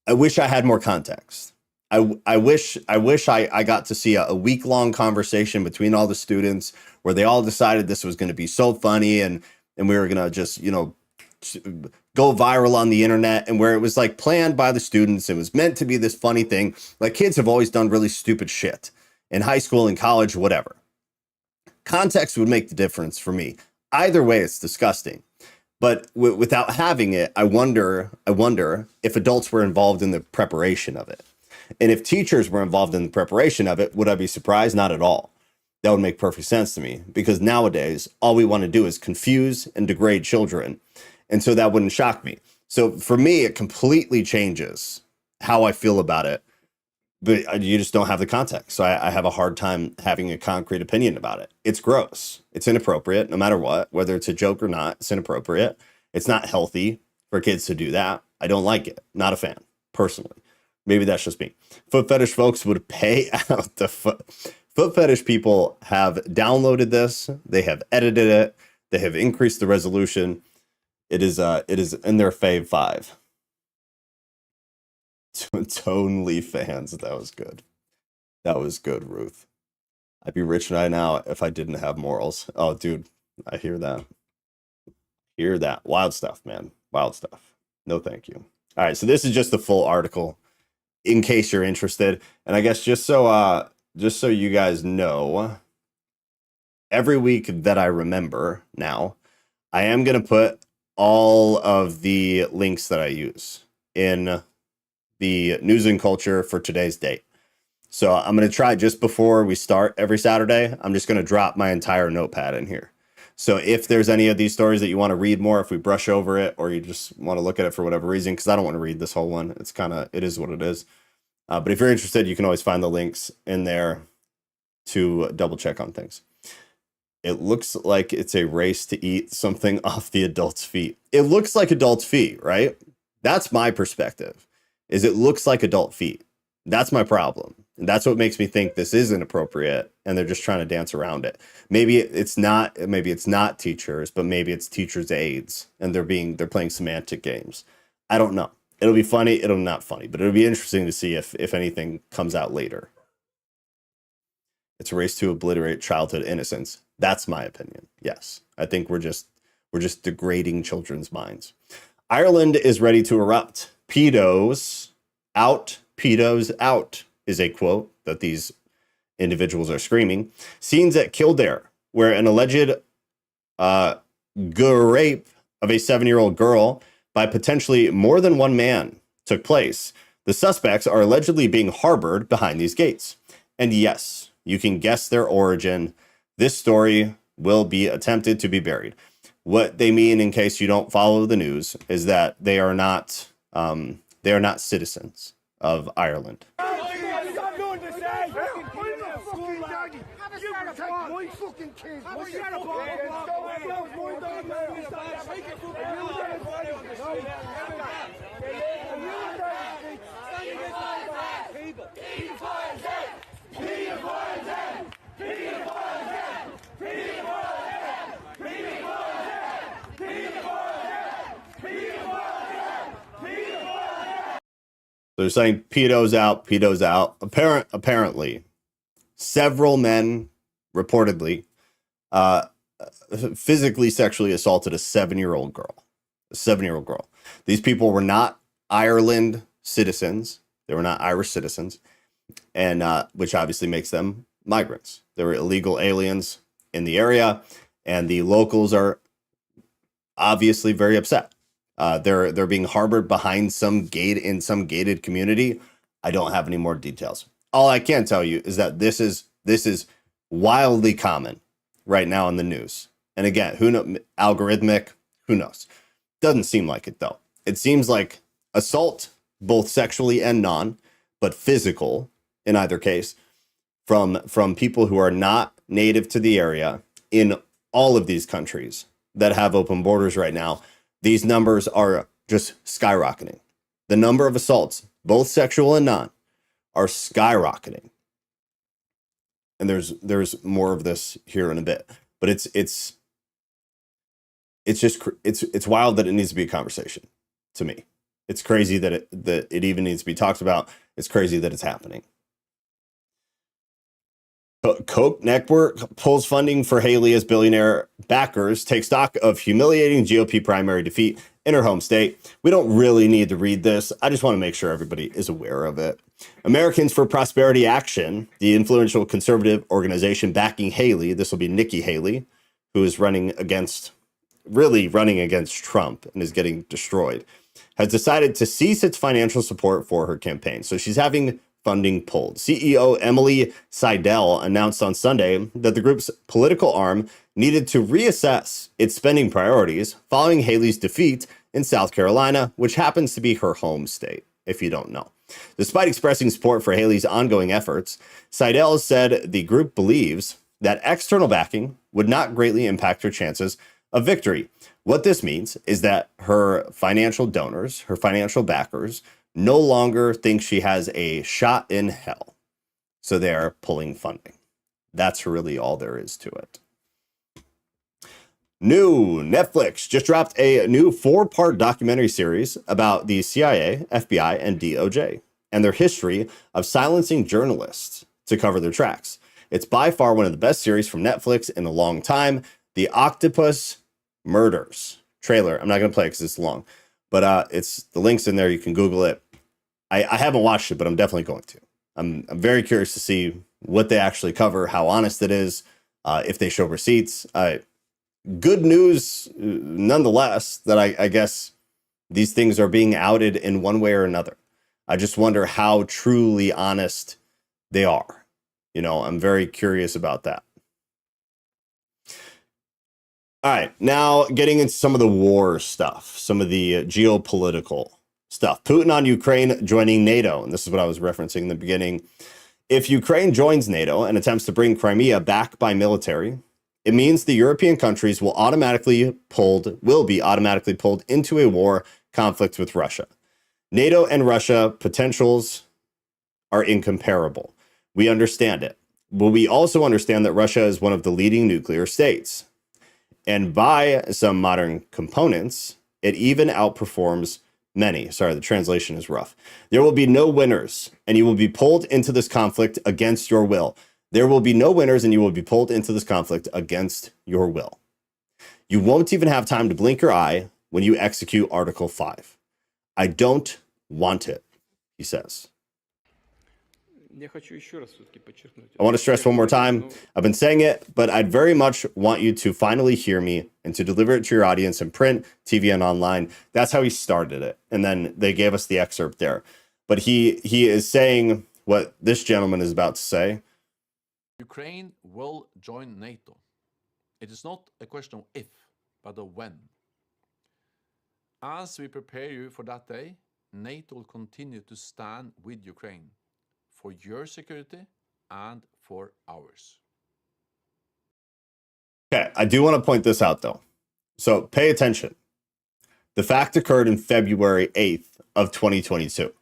I wish I had more context. I wish I got to see a week-long conversation between all the students where they all decided this was going to be so funny and we were going to just, go viral on the internet, and where it was like planned by the students. It was meant to be this funny thing. Like, kids have always done really stupid shit in high school and college, whatever. Context would make the difference for me. Either way, it's disgusting. But without having it, I wonder if adults were involved in the preparation of it. And if teachers were involved in the preparation of it, would I be surprised? Not at all. That would make perfect sense to me, because nowadays, all we want to do is confuse and degrade children. And so that wouldn't shock me. So for me, it completely changes how I feel about it. But you just don't have the context. So I have a hard time having a concrete opinion about it. It's gross. It's inappropriate, no matter what, whether it's a joke or not. It's inappropriate. It's not healthy for kids to do that. I don't like it. Not a fan, personally. Maybe that's just me. Foot fetish folks would pay out the foot. Foot fetish people have downloaded this. They have edited it. They have increased the resolution. It is in their fave 5. Tonely fans. That was good. That was good, Ruth. I'd be rich right now if I didn't have morals. Oh, dude, I hear that. Hear that. Wild stuff, man. Wild stuff. No, thank you. All right, so this is just the full article, in case you're interested. And I guess just so you guys know, every week that I remember now, I am going to put all of the links that I use in the news and culture for today's date. So I'm going to try, just before we start every Saturday, I'm just going to drop my entire notepad in here. So if there's any of these stories that you want to read more, if we brush over it, or you just want to look at it for whatever reason, because I don't want to read this whole one. It is what it is. But if you're interested, you can always find the links in there to double check on things. It looks like it's a race to eat something off the adult's feet. It looks like adult's feet, right? That's my perspective, is it looks like adult feet. That's my problem. And that's what makes me think this is inappropriate, and they're just trying to dance around it. Maybe it's not teachers, but maybe it's teachers' aides, and they're playing semantic games. I don't know. It'll be funny, it'll not funny, but it'll be interesting to see if anything comes out later. It's a race to obliterate childhood innocence. That's my opinion. Yes. I think we're just degrading children's minds. Ireland is ready to erupt. Pedos out is a quote that these individuals are screaming. Scenes at Kildare, where an alleged rape of a 7-year-old girl by potentially more than one man took place. The suspects are allegedly being harbored behind these gates. And yes, you can guess their origin. This story will be attempted to be buried. What they mean, in case you don't follow the news, is that they are not citizens of Ireland. You protect my fucking kids. What's that They're saying pedos out, pedos out. Apparently, several men reportedly physically sexually assaulted a 7-year-old girl. A 7-year-old girl. These people were not Ireland citizens. They were not Irish citizens, and which obviously makes them migrants. They were illegal aliens in the area, and the locals are obviously very upset. They're being harbored behind some gate in some gated community. I don't have any more details. All I can tell you is that this is wildly common right now in the news. And again, algorithmic, who knows? Doesn't seem like it though. It seems like assault, both sexually and non, but physical in either case, from people who are not native to the area in all of these countries that have open borders right now. These numbers are just skyrocketing. The number of assaults, both sexual and non, are skyrocketing. And there's more of this here in a bit. But it's wild that it needs to be a conversation to me. It's crazy that it even needs to be talked about. It's crazy that it's happening. Koch network pulls funding for Haley as billionaire backers take stock of humiliating GOP primary defeat in her home state. We don't really need to read this. I just want to make sure everybody is aware of it. Americans for Prosperity Action, the influential conservative organization backing Haley, this will be Nikki Haley, who is running against Trump and is getting destroyed, has decided to cease its financial support for her campaign. So she's having funding pulled. CEO Emily Seidel announced on Sunday that the group's political arm needed to reassess its spending priorities following Haley's defeat in South Carolina, which happens to be her home state, if you don't know. Despite expressing support for Haley's ongoing efforts, Seidel said the group believes that external backing would not greatly impact her chances of victory. What this means is that her financial donors, her financial backers, no longer think she has a shot in hell. So they're pulling funding. That's really all there is to it. New Netflix just dropped a new 4-part documentary series about the CIA, FBI, and DOJ and their history of silencing journalists to cover their tracks. It's by far one of the best series from Netflix in a long time. The Octopus Murders trailer. I'm not going to play it because it's long, but it's the link's in there. You can Google it. I haven't watched it, but I'm definitely going to. I'm very curious to see what they actually cover, how honest it is, if they show receipts. Good news, nonetheless, that I guess these things are being outed in one way or another. I just wonder how truly honest they are. You know, I'm very curious about that. All right, now getting into some of the war stuff, some of the geopolitical stuff. Putin on Ukraine joining NATO, and this is what I was referencing in the beginning. If Ukraine joins NATO and attempts to bring Crimea back by military, it means the European countries will be automatically pulled into a war conflict with Russia. NATO and Russia potentials are incomparable. We understand it, but we also understand that Russia is one of the leading nuclear states. And by some modern components, it even outperforms many. Sorry, the translation is rough. There will be no winners, and you will be pulled into this conflict against your will. There will be no winners, and you will be pulled into this conflict against your will. You won't even have time to blink your eye when you execute Article 5. I don't want it, he says. I want to stress one more time. I've been saying it, but I'd very much want you to finally hear me and to deliver it to your audience in print, TV, and online. That's how he started it. And then they gave us the excerpt there. But he is saying what this gentleman is about to say. Ukraine will join NATO. It is not a question of if, but of when. As we prepare you for that day, NATO will continue to stand with Ukraine for your security and for hours. Okay, I do want to point this out though. So pay attention. The fact occurred in February 8th of 2022.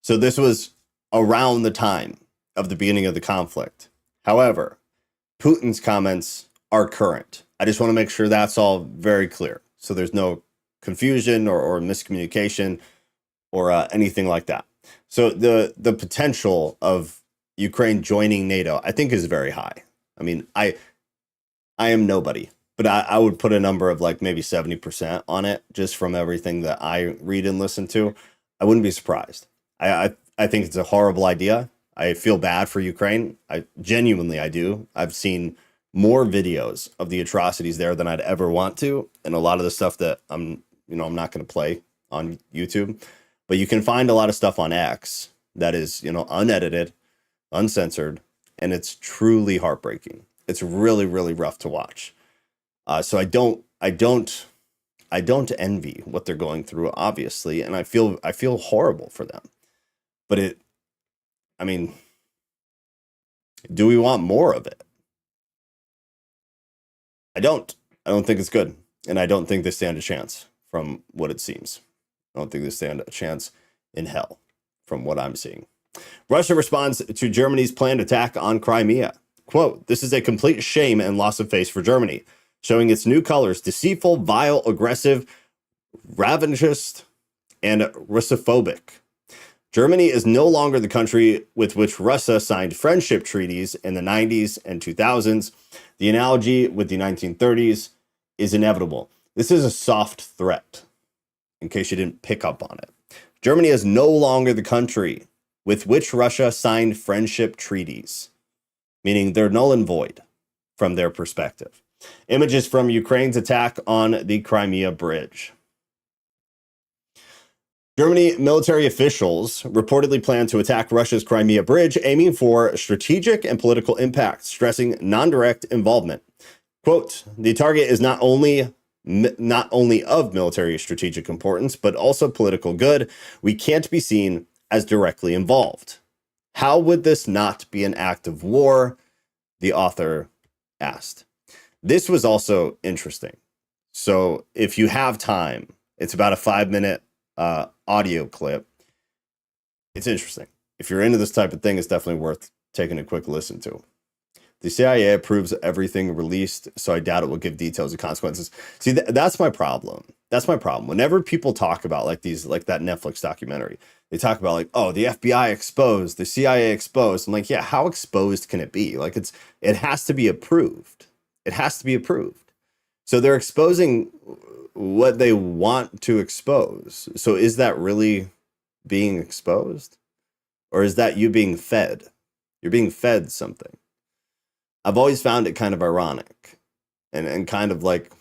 So this was around the time of the beginning of the conflict. However, Putin's comments are current. I just want to make sure that's all very clear. So there's no confusion or miscommunication or anything like that. So the potential of Ukraine joining NATO, I think, is very high. I mean, I am nobody, but I would put a number of like maybe 70% on it, just from everything that I read and listen to. I wouldn't be surprised. I think it's a horrible idea. I feel bad for Ukraine. I do. I've seen more videos of the atrocities there than I'd ever want to, and a lot of the stuff that I'm not going to play on YouTube. But you can find a lot of stuff on X that is, unedited, uncensored, and it's truly heartbreaking. It's really, really rough to watch. So I don't envy what they're going through, obviously, and I feel horrible for them. But do we want more of it? I don't think it's good, and I don't think they stand a chance from what it seems. I don't think they stand a chance in hell from what I'm seeing. Russia responds to Germany's planned attack on Crimea. Quote, "This is a complete shame and loss of face for Germany, showing its new colors: deceitful, vile, aggressive, ravenous, and Russophobic. Germany is no longer the country with which Russia signed friendship treaties in the 90s and 2000s. The analogy with the 1930s is inevitable. This is a soft threat, in case you didn't pick up on it. Germany is no longer the country with which Russia signed friendship treaties," meaning they're null and void from their perspective. Images from Ukraine's attack on the Crimea Bridge. Germany military officials reportedly plan to attack Russia's Crimea Bridge, aiming for strategic and political impact, stressing non-direct involvement. Quote, "The target is not only of military strategic importance, but also political good. We can't be seen as directly involved. How would this not be an act of war?" the author asked. This was also interesting. So if you have time, it's about a 5-minute audio clip. It's interesting. If you're into this type of thing, it's definitely worth taking a quick listen to. "The CIA approves everything released, so I doubt it will give details of consequences." See, that's my problem. That's my problem. Whenever people talk about like that Netflix documentary, they talk about like, oh, the FBI exposed, the CIA exposed. I'm like, yeah, how exposed can it be? Like it has to be approved. It has to be approved. So they're exposing what they want to expose. So is that really being exposed? Or is that you being fed? You're being fed something. I've always found it kind of ironic and kind of like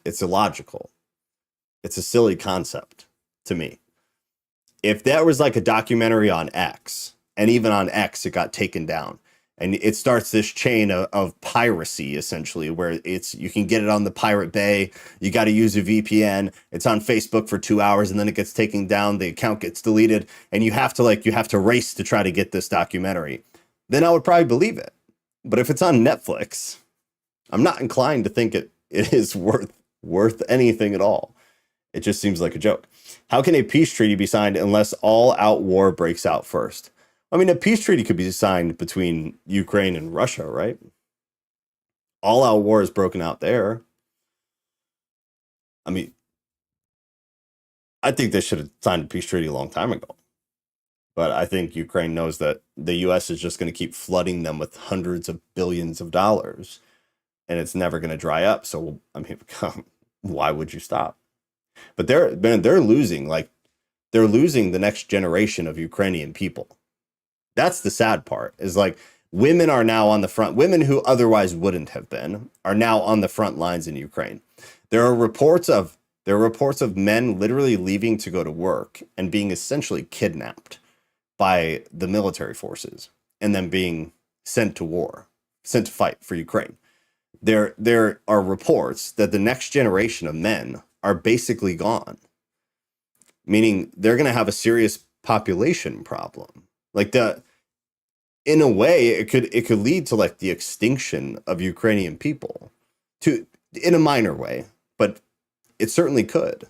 it's illogical. It's a silly concept to me. If that was like a documentary on X, and even on X, it got taken down, and it starts this chain of piracy, essentially, where you can get it on the Pirate Bay. You got to use a VPN. It's on Facebook for 2 hours, and then it gets taken down. The account gets deleted, and you have to race to try to get this documentary. Then I would probably believe it. But if it's on Netflix, I'm not inclined to think it is worth anything at all. It just seems like a joke. How can a peace treaty be signed unless all-out war breaks out first? I mean, a peace treaty could be signed between Ukraine and Russia, right? All-out war is broken out there. I mean, I think they should have signed a peace treaty a long time ago. But I think Ukraine knows that the U.S. is just going to keep flooding them with hundreds of billions of dollars, and it's never going to dry up. So, I mean, why would you stop? But they're losing the next generation of Ukrainian people. That's the sad part, is like women are now on the front. Women who otherwise wouldn't have been are now on the front lines in Ukraine. There are reports of men literally leaving to go to work and being essentially kidnapped by the military forces and then being sent to war, sent to fight for Ukraine. There are reports that the next generation of men are basically gone, meaning they're going to have a serious population problem. Like in a way, it could lead to like the extinction of Ukrainian people, in a minor way, but it certainly could.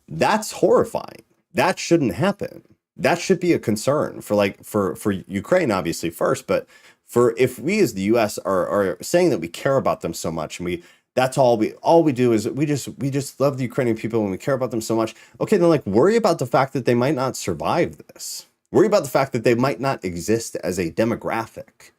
That's horrifying. That shouldn't happen. That should be a concern for Ukraine, obviously first, but for if we as the U.S. are saying that we care about them so much, and that's all we do is we just love the Ukrainian people and we care about them so much. Okay, then like worry about the fact that they might not survive this. Worry about the fact that they might not exist as a demographic.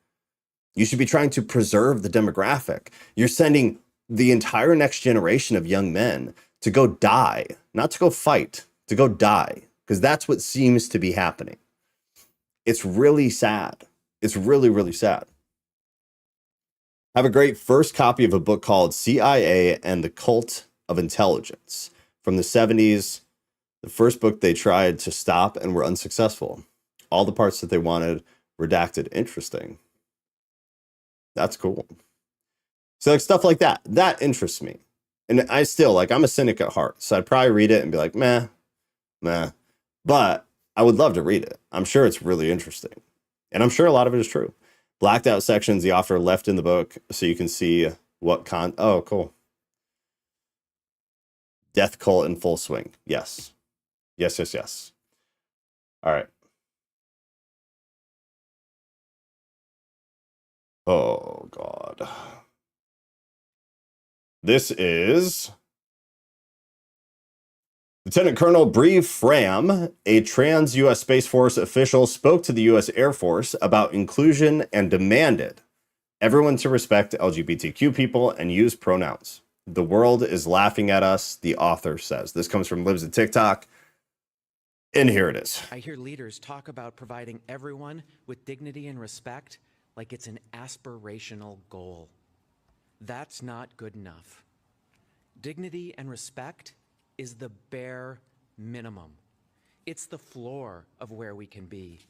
You should be trying to preserve the demographic. You're sending the entire next generation of young men to go die, not to go fight, to go die, because that's what seems to be happening. It's really sad. It's really, really sad. I have a great first copy of a book called CIA and the Cult of Intelligence from the 70s. The first book they tried to stop and were unsuccessful. All the parts that they wanted redacted. Interesting. That's cool. So like stuff like that interests me. And I still, like, I'm a cynic at heart. So I'd probably read it and be like, meh. But I would love to read it. I'm sure it's really interesting. And I'm sure a lot of it is true. Blacked out sections the author left in the book so you can see what oh, cool. Death cult in full swing. Yes. Yes. All right. Oh, God. This is Lieutenant Colonel Bree Fram, a trans U.S. Space Force official, spoke to the U.S. Air Force about inclusion and demanded everyone to respect LGBTQ people and use pronouns. The world is laughing at us, the author says. This comes from Lives at TikTok. And here it is. I hear leaders talk about providing everyone with dignity and respect like it's an aspirational goal. That's not good enough. Dignity and respect is the bare minimum. It's the floor of where we can be.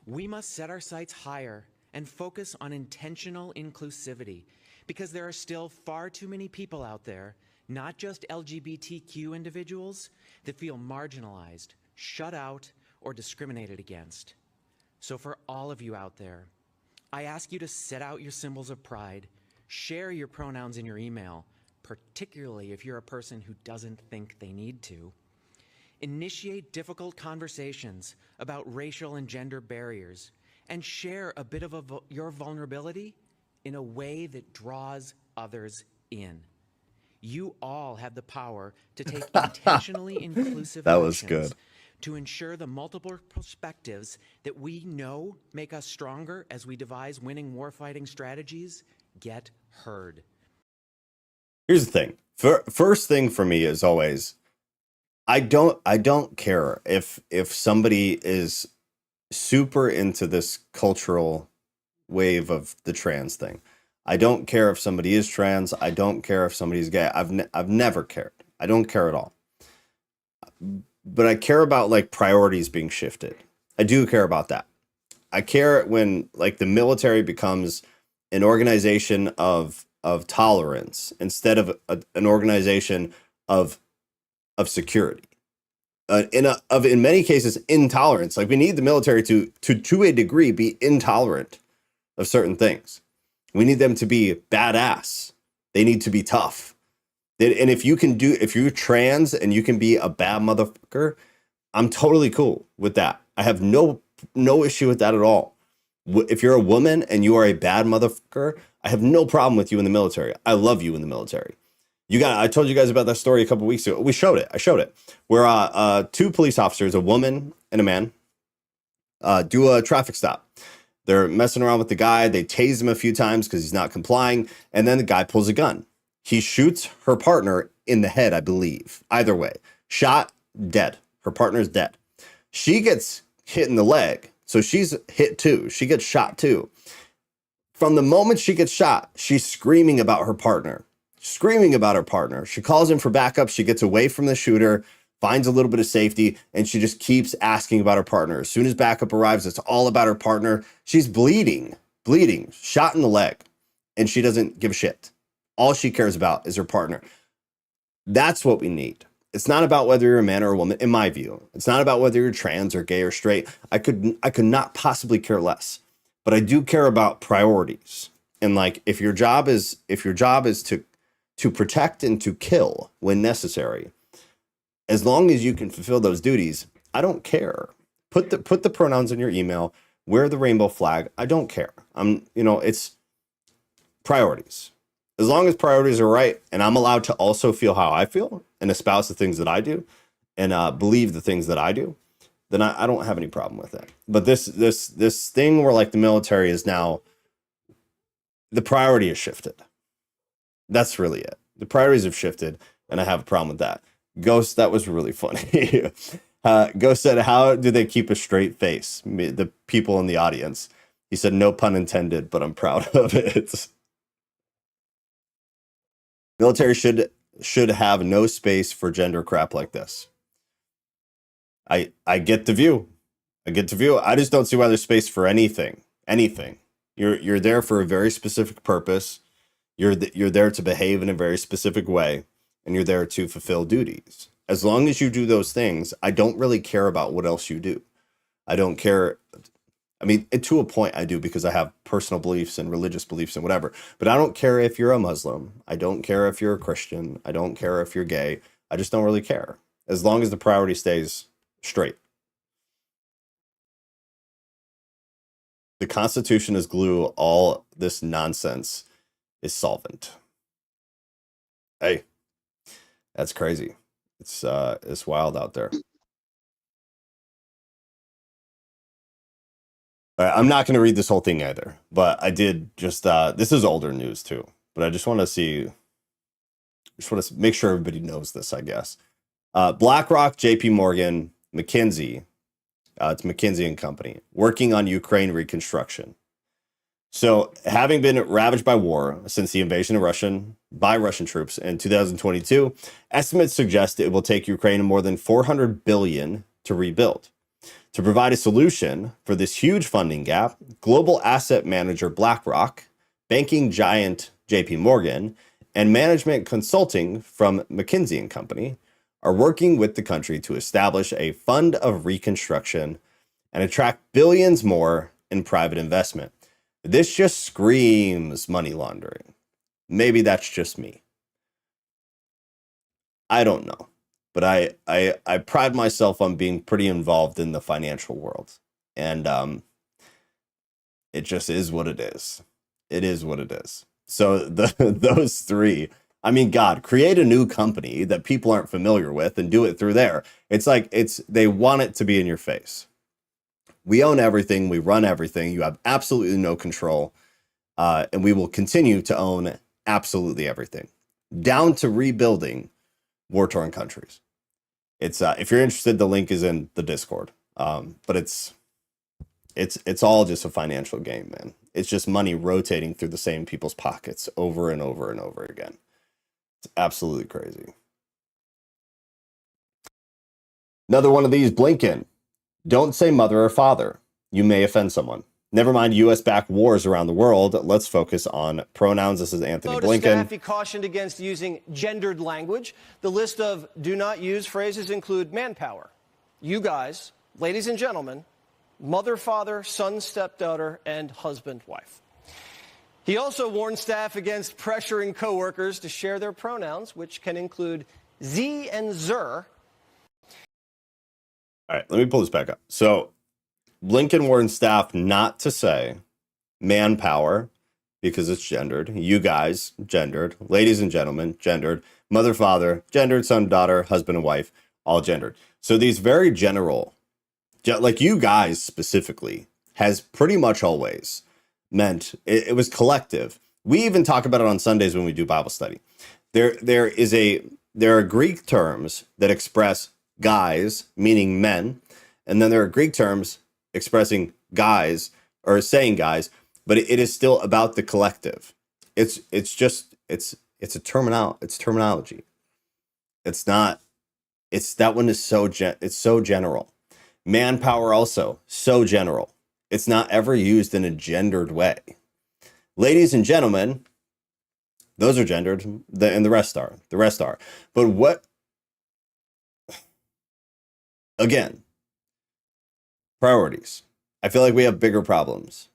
We must set our sights higher and focus on intentional inclusivity because there are still far too many people out there, not just LGBTQ individuals, that feel marginalized, shut out, or discriminated against. So for all of you out there, I ask you to set out your symbols of pride, share your pronouns in your email, particularly if you're a person who doesn't think they need to. Initiate difficult conversations about racial and gender barriers, and share a bit of your vulnerability in a way that draws others in. You all have the power to take intentionally inclusive that was actions good. To ensure the multiple perspectives that we know make us stronger as we devise winning warfighting strategies get heard. Here's the thing. First thing for me is always, I don't care if somebody is super into this cultural wave of the trans thing. I don't care if somebody is trans. I don't care if somebody's gay. I've never cared. I don't care at all. But I care about like priorities being shifted. I do care about that. I care when like the military becomes an organization of tolerance instead of an organization of security. In many cases, intolerance. Like we need the military to a degree be intolerant of certain things. We need them to be badass. They need to be tough. And if you're trans and you can be a bad motherfucker, I'm totally cool with that. I have no issue with that at all. If you're a woman and you are a bad motherfucker, I have no problem with you in the military. I love you in the military. I told you guys about that story a couple weeks ago. I showed it. Where two police officers, a woman and a man, do a traffic stop. They're messing around with the guy. They tase him a few times because he's not complying. And then the guy pulls a gun. He shoots her partner in the head, I believe. Either way. Shot, dead. Her partner's dead. She gets hit in the leg. So she's hit too. She gets shot too. From the moment she gets shot, she's screaming about her partner. She calls in for backup. She gets away from the shooter, finds a little bit of safety, and she just keeps asking about her partner. As soon as backup arrives, it's all about her partner. She's bleeding, shot in the leg, and she doesn't give a shit. All she cares about is her partner. That's what we need. It's not about whether you're a man or a woman, in my view. It's not about whether you're trans or gay or straight. I could not possibly care less. but I do care about priorities. And like, if your job is to protect and to kill when necessary, as long as you can fulfill those duties, I don't care. Put the pronouns in your email, wear the rainbow flag. I don't care. It's priorities. As long as priorities are right, and I'm allowed to also feel how I feel and espouse the things that I do and believe the things that I do, then I don't have any problem with it. But this thing where like the military is now, the priority has shifted. That's really it. The priorities have shifted, and I have a problem with that. Ghost, that was really funny. Ghost said, how do they keep a straight face? The people in the audience. He said, no pun intended, but I'm proud of it. Military should have no space for gender crap like this. I get the view. I just don't see why there's space for anything. You're there for a very specific purpose. You're there to behave in a very specific way, and you're there to fulfill duties. As long as you do those things, I don't really care about what else you do. I don't care. I mean, to a point I do, because I have personal beliefs and religious beliefs and whatever. But I don't care if you're a Muslim. I don't care if you're a Christian. I don't care if you're gay. I just don't really care. As long as the priority stays straight. The Constitution is glue. All this nonsense is solvent. Hey, that's crazy. It's wild out there. All right, I'm not going to read this whole thing either, but I did just, this is older news too, but I just want to make sure everybody knows this, I guess. BlackRock, JP Morgan, McKinsey, it's McKinsey and Company, working on Ukraine reconstruction. So, having been ravaged by war since the invasion of by Russian troops in 2022, estimates suggest it will take Ukraine more than $400 billion to rebuild. To provide a solution for this huge funding gap, global asset manager BlackRock, banking giant JP Morgan, and management consulting from McKinsey and Company are working with the country to establish a fund of reconstruction and attract billions more in private investment. This just screams money laundering. Maybe that's just me. I don't know. But I pride myself on being pretty involved in the financial world. And it just is what it is. It is what it is. So those three, I mean, God, create a new company that people aren't familiar with and do it through there. It's like they want it to be in your face. We own everything. We run everything. You have absolutely no control. And we will continue to own absolutely everything, down to rebuilding war-torn countries. It's if you're interested, the link is in the Discord. But it's all just a financial game, man. It's just money rotating through the same people's pockets over and over and over again. It's absolutely crazy. Another one of these, Blinken. Don't say mother or father. You may offend someone. Never mind U.S.-backed wars around the world. Let's focus on pronouns. This is Anthony Blinken. Staff, he cautioned against using gendered language. The list of do not use phrases include manpower, you guys, ladies and gentlemen, mother, father, son, stepdaughter, and husband, wife. He also warned staff against pressuring coworkers to share their pronouns, which can include Z and Zer. All right, let me pull this back up. So Blinken warned staff not to say manpower because it's gendered, you guys, gendered, ladies and gentlemen, gendered, mother, father, gendered, son, daughter, husband, and wife, all gendered. So these very general, like you guys specifically, has pretty much always meant it was collective. We even talk about it on Sundays when we do Bible study. There are Greek terms that express guys, meaning men, and then there are Greek terms expressing guys or saying guys, but it is still about the collective. It's terminology. It's not. It's that one is it's so general. Manpower also so general. It's not ever used in a gendered way. Ladies and gentlemen, those are gendered, and the rest are. The rest are. But what? Again, priorities. I feel like we have bigger problems.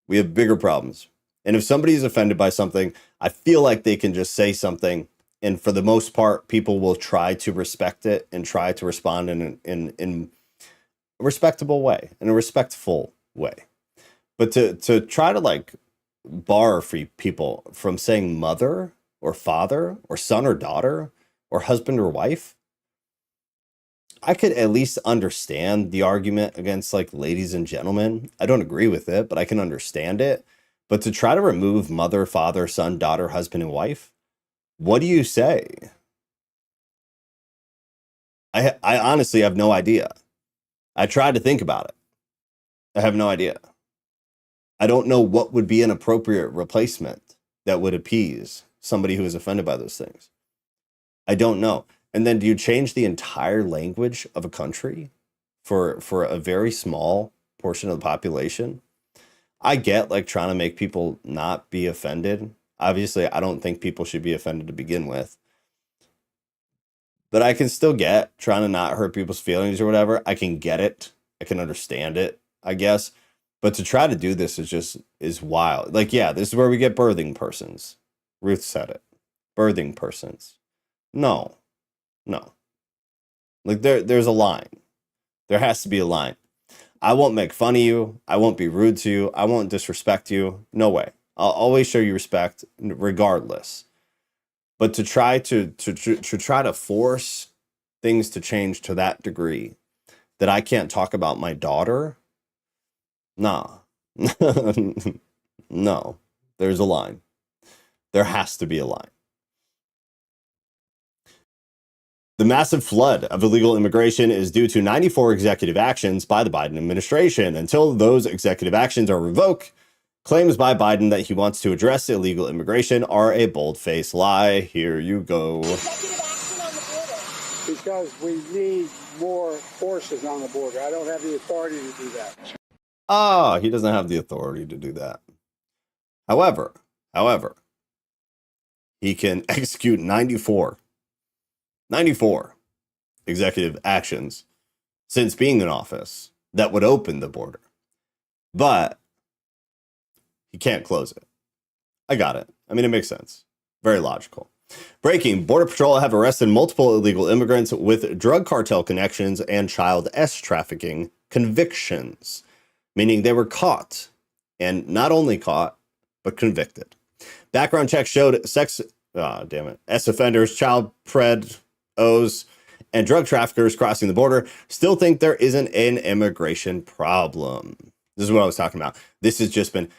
We have bigger problems. And if somebody is offended by something, I feel like they can just say something. And for the most part, people will try to respect it and try to respond in a respectable way, in a respectful way. But to try to like bar free people from saying mother or father or son or daughter or husband or wife, I could at least understand the argument against like ladies and gentlemen. I don't agree with it, but I can understand it. But to try to remove mother, father, son, daughter, husband, and wife, what do you say? I honestly have no idea. I tried to think about it. I have no idea. I don't know what would be an appropriate replacement that would appease somebody who is offended by those things. I don't know. And then do you change the entire language of a country for a very small portion of the population? I get like trying to make people not be offended. Obviously, I don't think people should be offended to begin with. But I can still get trying to not hurt people's feelings or whatever. I can get it. I can understand it, I guess. But to try to do this is wild. Like, yeah, this is where we get birthing persons. Ruth said it. Birthing persons. No. Like there's a line. There has to be a line. I won't make fun of you. I won't be rude to you. I won't disrespect you. No way. I'll always show you respect regardless. But to try to force things to change to that degree that I can't talk about my daughter, nah. No. There's a line. There has to be a line. The massive flood of illegal immigration is due to 94 executive actions by the Biden administration. Until those executive actions are revoked, claims by Biden that he wants to address illegal immigration are a bold-faced lie. Here you go. Because we need more forces on the border. I don't have the authority to do that. Ah, he doesn't have the authority to do that. However, he can execute 94 executive actions since being in office that would open the border. But he can't close it. I got it. I mean, it makes sense. Very logical. Breaking: Border Patrol have arrested multiple illegal immigrants with drug cartel connections and child S trafficking convictions, meaning they were caught, and not only caught, but convicted. Background checks showed S offenders, child predos, and drug traffickers crossing the border still think there isn't an immigration problem. This is what I was talking about. This has just been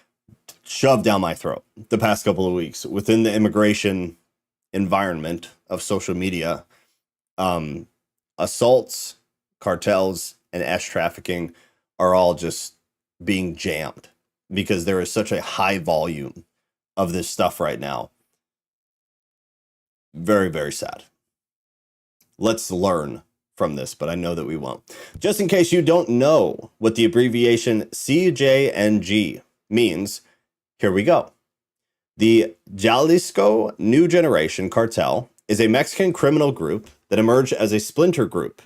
shoved down my throat the past couple of weeks within the immigration environment of social media. Assaults, cartels, and S trafficking are all just being jammed because there is such a high volume of this stuff right now. Very, very sad. Let's learn from this, but I know that we won't. Just in case you don't know what the abbreviation CJNG means, here we go. The Jalisco New Generation Cartel is a Mexican criminal group that emerged as a splinter group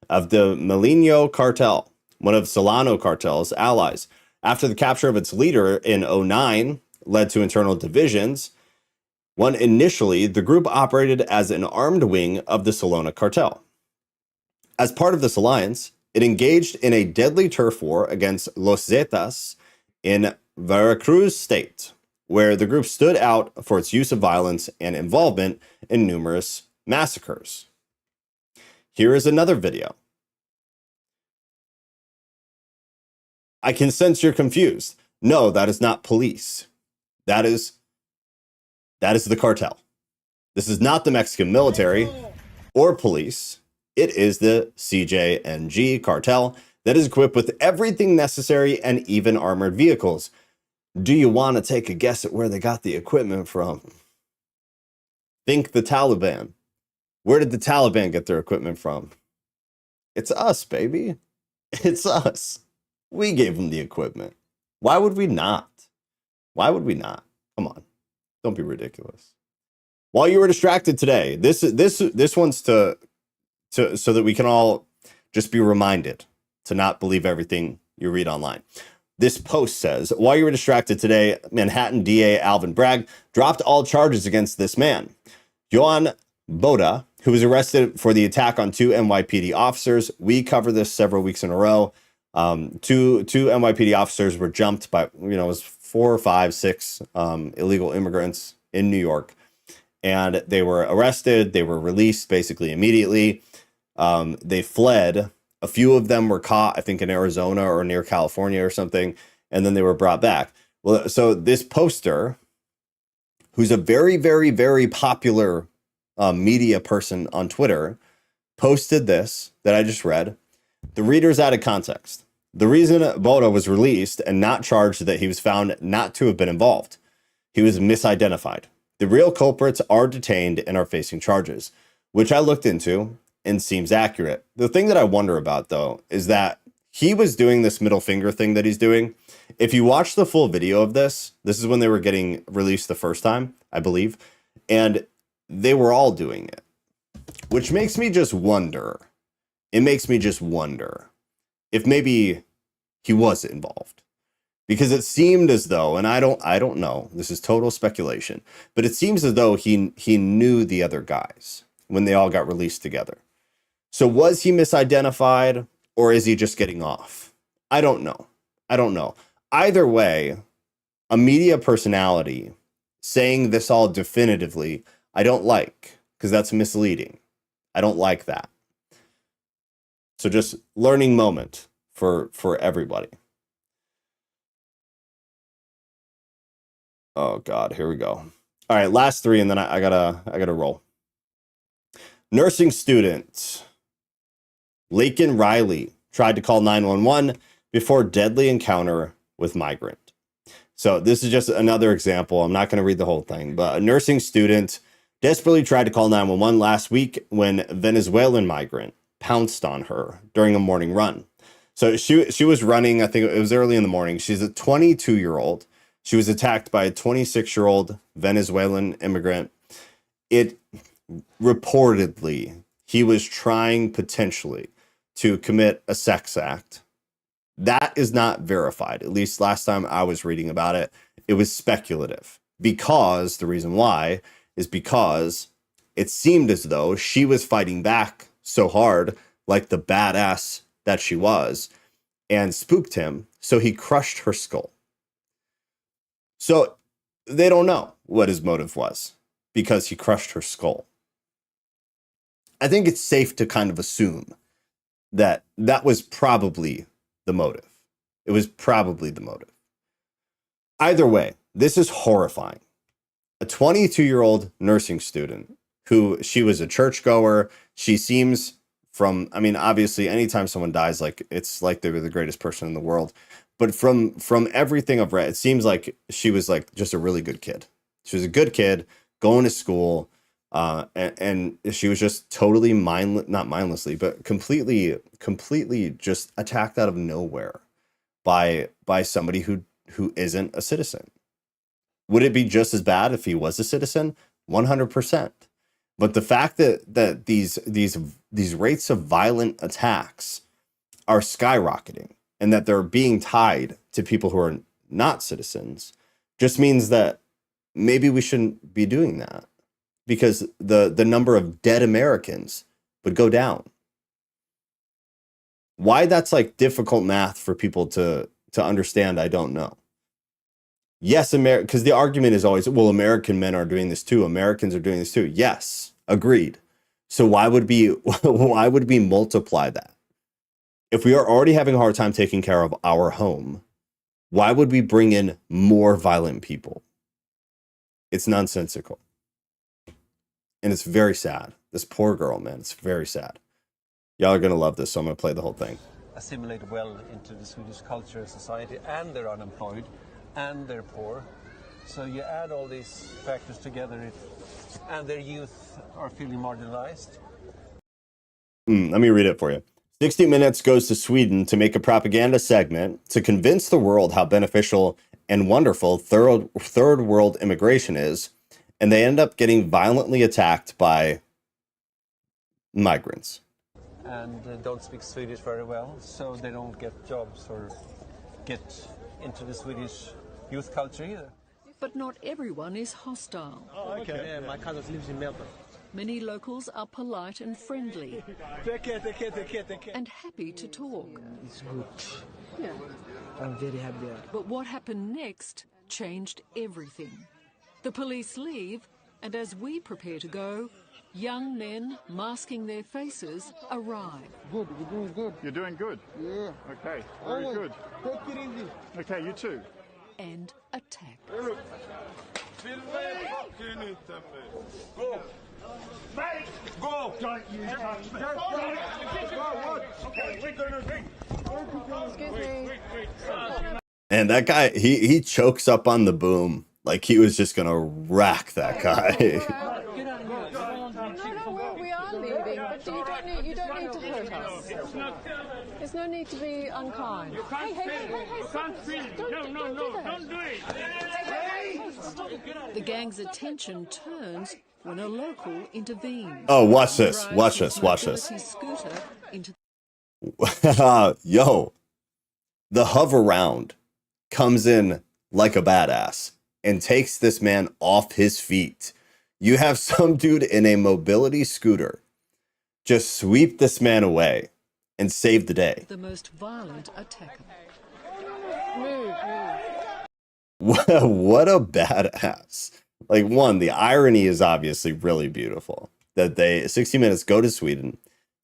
of the Milenio Cartel, one of Solano Cartel's allies. After the capture of its leader in 2009 led to internal divisions, initially, the group operated as an armed wing of the Solano Cartel. As part of this alliance, it engaged in a deadly turf war against Los Zetas in Veracruz state, where the group stood out for its use of violence and involvement in numerous massacres. Here is another video. I can sense you're confused. No, that is not police. That is the cartel. This is not the Mexican military or police. It is the CJNG cartel that is equipped with everything necessary and even armored vehicles. Do you want to take a guess at where they got the equipment from? Think the Taliban. Where did the Taliban get their equipment from? It's us, baby. It's us. We gave them the equipment. Why would we not? Why would we not? Come on. Don't be ridiculous. While you were distracted today, this one's to so that we can all just be reminded to not believe everything you read online. This post says, while you were distracted today, Manhattan DA Alvin Bragg dropped all charges against this man. Johan Boda, who was arrested for the attack on 2 NYPD officers. We covered this several weeks in a row. Two NYPD officers were jumped by, it was 4 or 5, 6 illegal immigrants in New York. And they were arrested. They were released basically immediately. They fled. A few of them were caught, I think, in Arizona or near California or something. And then they were brought back. Well, so this poster, who's a very, very, very popular media person on Twitter, posted this that I just read. The reader's out of context. The reason Boda was released and not charged that he was found not to have been involved. He was misidentified. The real culprits are detained and are facing charges, which I looked into and seems accurate. The thing that I wonder about, though, is that he was doing this middle finger thing that he's doing. If you watch the full video of this is when they were getting released the first time, I believe, and they were all doing it, which makes me just wonder. It makes me just wonder if maybe he was involved, because it seemed as though, and I don't know, this is total speculation, but it seems as though he knew the other guys when they all got released together. So was he misidentified, or is he just getting off? I don't know. Either way, a media personality saying this all definitively, I don't like, because that's misleading. I don't like that. So just learning moment for everybody. Oh God, here we go. All right, last 3, and then I gotta roll. Nursing student Laken Riley tried to call 911 before deadly encounter with migrant. So this is just another example. I'm not going to read the whole thing, but a nursing student desperately tried to call 911 last week when Venezuelan migrant pounced on her during a morning run. So she was running, I think it was early in the morning. She's a 22-year-old. She was attacked by a 26-year-old Venezuelan immigrant. It reportedly, he was trying potentially to commit a sex act. That is not verified. At least last time I was reading about it, it was speculative, because the reason why is because it seemed as though she was fighting back so hard, like the badass that she was, and spooked him. So he crushed her skull. So they don't know what his motive was because he crushed her skull. I think it's safe to kind of assume that that was probably the motive. It was probably the motive. Either way, this is horrifying. A 22-year-old nursing student who, she was a churchgoer. She seems from, I mean, obviously anytime someone dies, like it's like they were the greatest person in the world. But from everything I've read, it seems like she was like just a really good kid. She was a good kid going to school. And she was just totally not mindlessly, but completely just attacked out of nowhere by somebody who isn't a citizen. Would it be just as bad if he was a citizen? 100%. But the fact that these rates of violent attacks are skyrocketing and that they're being tied to people who are not citizens just means that maybe we shouldn't be doing that, because the number of dead Americans would go down. Why that's like difficult math for people to understand, I don't know. Yes, because the argument is always, well, American men are doing this too. Americans are doing this too. Yes, agreed. So why would we multiply that? If we are already having a hard time taking care of our home, why would we bring in more violent people? It's nonsensical. And it's very sad. This poor girl, man, it's very sad. Y'all are going to love this, so I'm going to play the whole thing. Assimilate well into the Swedish culture and society, and they're unemployed, and they're poor. So you add all these factors together, and their youth are feeling marginalized. Let me read it for you. 60 Minutes goes to Sweden to make a propaganda segment to convince the world how beneficial and wonderful third world immigration is, and they end up getting violently attacked by migrants. And don't speak Swedish very well, so they don't get jobs or get into the Swedish youth culture either. But not everyone is hostile. Oh, okay. Yeah, my cousin lives in Melbourne. Many locals are polite and friendly and happy to talk. It's good. Yeah. I'm very happy there. But what happened next changed everything. The police leave, and as we prepare to go, young men masking their faces arrive. Good, you're doing good. You're doing good? Yeah. Okay, very good. Take it easy. Okay, you too. And attack. Go. Mate, go! Don't you touch me. Okay, we're gonna drink. Excuse me. And that guy, he chokes up on the boom like he was just gonna rack that guy. No, we are leaving, but you don't need to hurt us. There's no need to be unkind. Hey, don't do it. The gang's attention turns when a local intervenes. Oh, watch this. Watch this. Watch this. Scooter into Yo, the hover round comes in like a badass and takes this man off his feet. You have some dude in a mobility scooter just sweep this man away and save the day. the most violent attacker. What a badass. Like, one, the irony is obviously really beautiful that 60 Minutes go to Sweden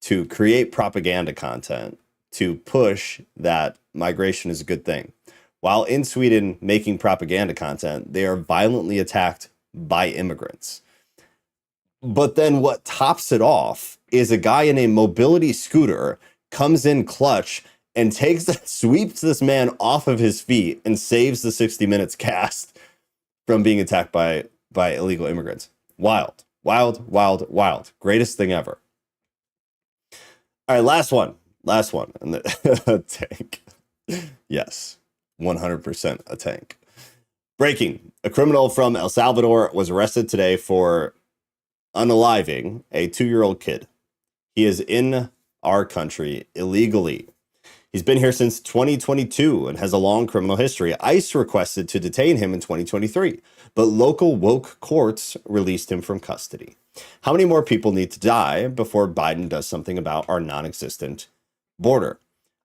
to create propaganda content to push that migration is a good thing. While in Sweden making propaganda content, they are violently attacked by immigrants. But then what tops it off is a guy in a mobility scooter comes in clutch and sweeps this man off of his feet and saves the 60 Minutes cast from being attacked by illegal immigrants. Wild, wild, wild, wild. Greatest thing ever. All right, last one. And the tank. Yes, 100% a tank. Breaking. A criminal from El Salvador was arrested today for unaliving a 2-year-old kid. He is in our country illegally. He's been here since 2022 and has a long criminal history. ICE requested to detain him in 2023, but local woke courts released him from custody. How many more people need to die before Biden does something about our non-existent border?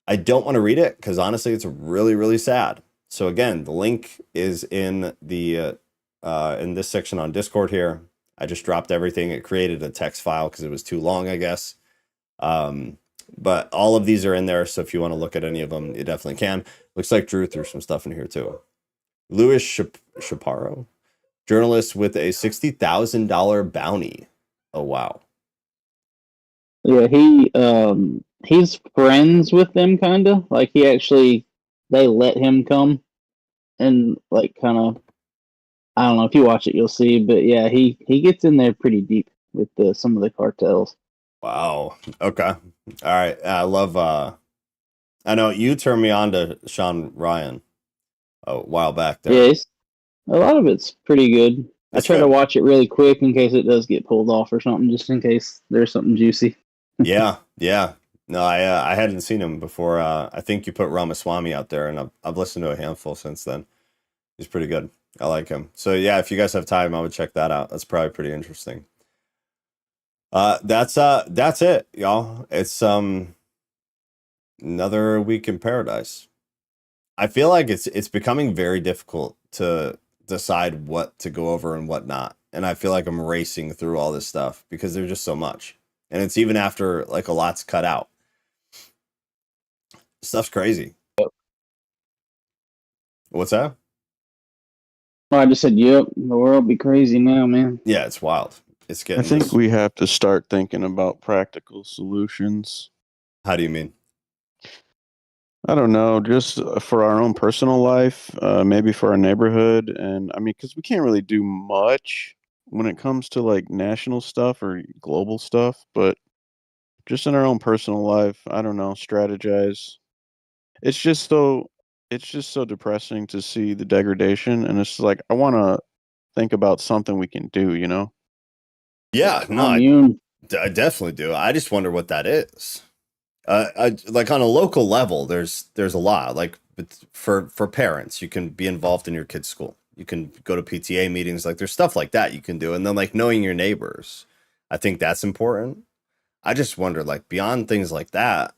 I don't want to read it because honestly, it's really, really sad. So again, the link is in the in this section on Discord here. I just dropped everything. It created a text file because it was too long, I guess. But all of these are in there, so if you want to look at any of them, you definitely can. Looks like Drew threw some stuff in here too. Louis Chaparro, journalist with a $60,000 bounty. Oh wow. Yeah, he's friends with them, kind of. Like, they let him come and, like, kind of, I don't know, if you watch it, you'll see. But yeah, he gets in there pretty deep with some of the cartels. Wow. Okay. All right. I love, I know you turned me on to Sean Ryan a while back there. Yeah, a lot of it's pretty good. I try to watch it really quick in case it does get pulled off or something, just in case there's something juicy. Yeah. No, I hadn't seen him before. I think you put Ramaswamy out there, and I've listened to a handful since then. He's pretty good. I like him. So yeah, if you guys have time, I would check that out. That's probably pretty interesting. That's it, y'all. It's another week in paradise. I feel like it's becoming very difficult to decide what to go over and what not. And I feel like I'm racing through all this stuff because there's just so much. And it's even after like a lot's cut out. Stuff's crazy. What's that? I just said, yep, the world be crazy now, man. Yeah, it's wild. It's getting. I think we have to start thinking about practical solutions. How do you mean? I don't know, just for our own personal life, maybe for our neighborhood. And I mean, because we can't really do much when it comes to like national stuff or global stuff, but just in our own personal life, I don't know, strategize. It's just so depressing to see the degradation. And it's like, I want to think about something we can do, you know? Yeah, no, I definitely do. I just wonder what that is. Like on a local level, there's a lot. Like for parents, you can be involved in your kid's school. You can go to PTA meetings. Like there's stuff like that you can do. And then like knowing your neighbors, I think that's important. I just wonder, like, beyond things like that,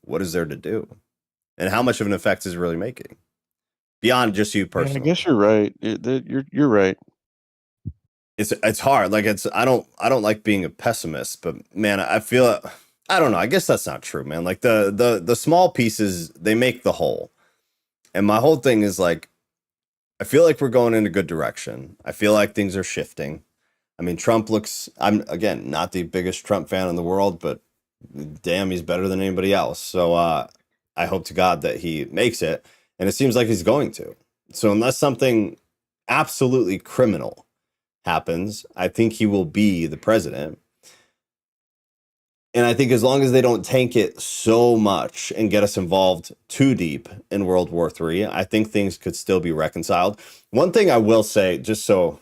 what is there to do? And how much of an effect is it really making? Beyond just you Yeah, I personally. guess you're right. You're right. It's hard. Like I don't like being a pessimist, but man, I feel I don't know. I guess that's not true, man. Like the small pieces, they make the whole. And my whole thing is like, I feel like we're going in a good direction. I feel like things are shifting. I mean, Trump looks, I'm again not the biggest Trump fan in the world, but damn, he's better than anybody else. So I hope to God that he makes it. And it seems like he's going to. So unless something absolutely criminal happens, I think he will be the president. And I think as long as they don't tank it so much and get us involved too deep in World War III, I think things could still be reconciled. One thing I will say, just so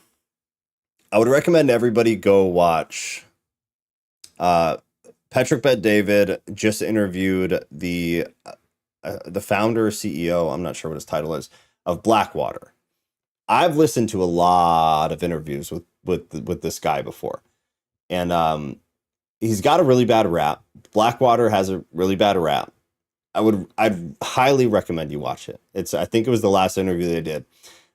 I would recommend everybody go watch Patrick Bet-David just interviewed the founder, CEO, I'm not sure what his title is, of Blackwater. I've listened to a lot of interviews with this guy before, and he's got a really bad rap. Blackwater has a really bad rap. I'd highly recommend you watch it. I think it was the last interview they did,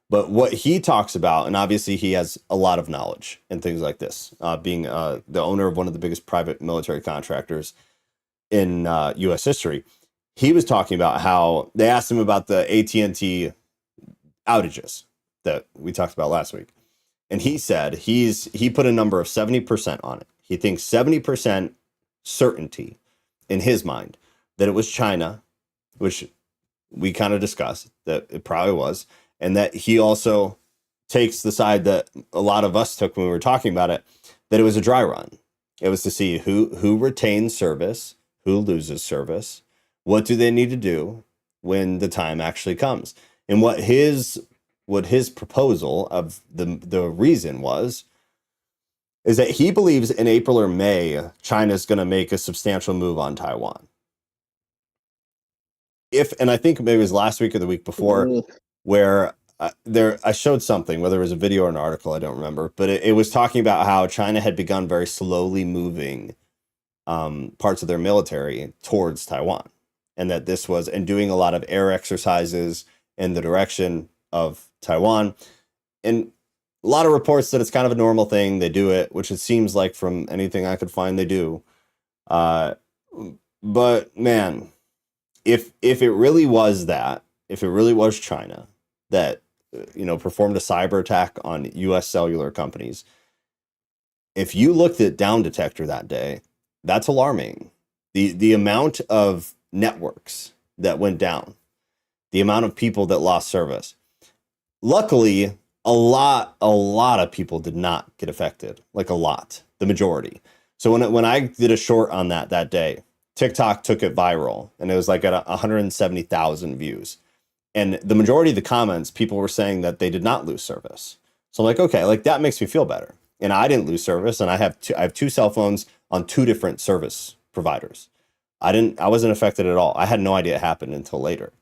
but what he talks about, and obviously he has a lot of knowledge and things like this, being the owner of one of the biggest private military contractors in U.S. history. He was talking about how they asked him about the AT&T outages that we talked about last week. And he said he put a number of 70% on it. He thinks 70% certainty in his mind that it was China, which we kind of discussed that it probably was. And that he also takes the side that a lot of us took when we were talking about it, that it was a dry run. It was to see who retains service, who loses service, what do they need to do when the time actually comes. And what his proposal of the reason was is that he believes in April or May, China's going to make a substantial move on Taiwan. And I think maybe it was last week or the week before, where I showed something, whether it was a video or an article, I don't remember, but it was talking about how China had begun very slowly moving parts of their military towards Taiwan, and that this was, and doing a lot of air exercises in the direction of Taiwan. And a lot of reports that it's kind of a normal thing. They do it, which it seems like from anything I could find, they do. But man, if it really was that, if it really was China that, performed a cyber attack on U.S. cellular companies, if you looked at Down Detector that day, that's alarming. The amount of networks that went down, the amount of people that lost service. Luckily, a lot of people did not get affected, like a lot, the majority. So when I did a short on that day, TikTok took it viral, and it was like at 170,000 views. And the majority of the comments, people were saying that they did not lose service. So I'm like, okay, like that makes me feel better. And I didn't lose service, and I have two cell phones on two different service providers. I wasn't affected at all. I had no idea it happened until later.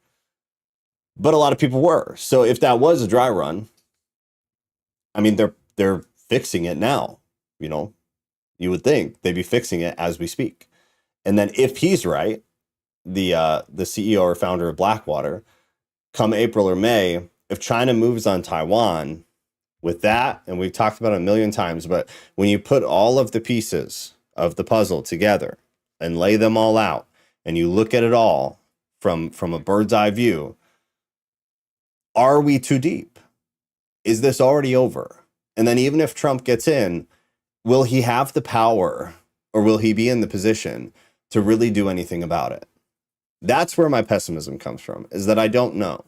But a lot of people were. So if that was a dry run, I mean, they're fixing it now. You would think they'd be fixing it as we speak. And then if he's right, the CEO or founder of Blackwater, come April or May, if China moves on Taiwan with that, and we've talked about it a million times, but when you put all of the pieces of the puzzle together and lay them all out, and you look at it all from a bird's eye view, are we too deep? Is this already over? And then even if Trump gets in, will he have the power, or will he be in the position to really do anything about it? That's where my pessimism comes from, is that I don't know.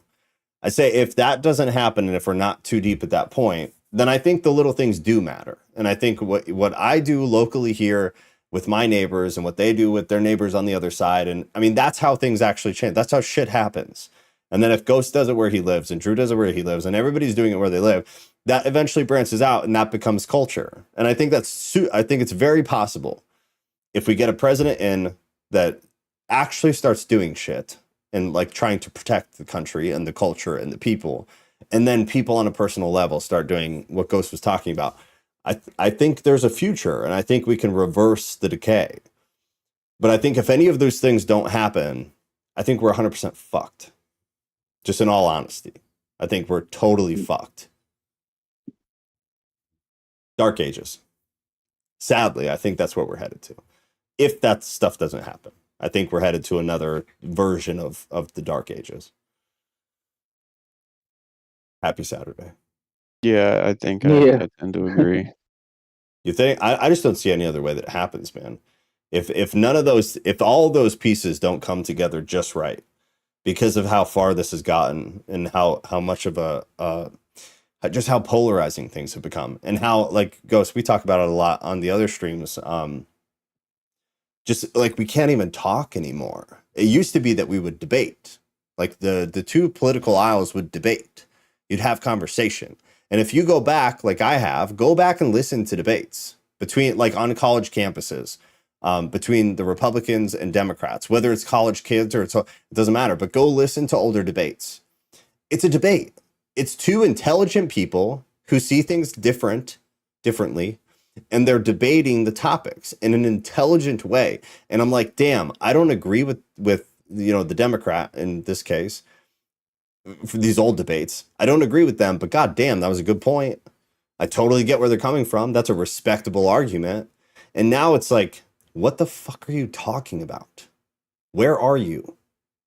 I say if that doesn't happen, and if we're not too deep at that point, then I think the little things do matter. And I think what I do locally here with my neighbors and what they do with their neighbors on the other side, and I mean, that's how things actually change. That's how shit happens. And then if Ghost does it where he lives, and Drew does it where he lives, and everybody's doing it where they live, that eventually branches out, and that becomes culture. And I think I think it's very possible if we get a president in that actually starts doing shit and like trying to protect the country and the culture and the people. And then people on a personal level start doing what Ghost was talking about. I think there's a future, and I think we can reverse the decay. But I think if any of those things don't happen, I think we're 100% fucked. Just in all honesty, I think we're totally fucked. Dark Ages. Sadly, I think that's what we're headed to. If that stuff doesn't happen, I think we're headed to another version of the Dark Ages. Happy Saturday. Yeah, I think I tend to agree. You think? I just don't see any other way that it happens, man. If none of those, if all of those pieces don't come together just right, because of how far this has gotten and how much of just how polarizing things have become, and how, like Ghost, we talk about it a lot on the other streams. Just like we can't even talk anymore. It used to be that we would debate, like the two political aisles would debate. You'd have conversation. And if you go back, like I have, go back and listen to debates between, like on college campuses, between the Republicans and Democrats, whether it's college kids or it doesn't matter, but go listen to older debates. It's a debate. It's two intelligent people who see things differently, and they're debating the topics in an intelligent way. And I'm like, damn, I don't agree with the Democrat in this case for these old debates. I don't agree with them, but god damn, that was a good point. I totally get where they're coming from. That's a respectable argument. And now it's like, what the fuck are you talking about? Where are you?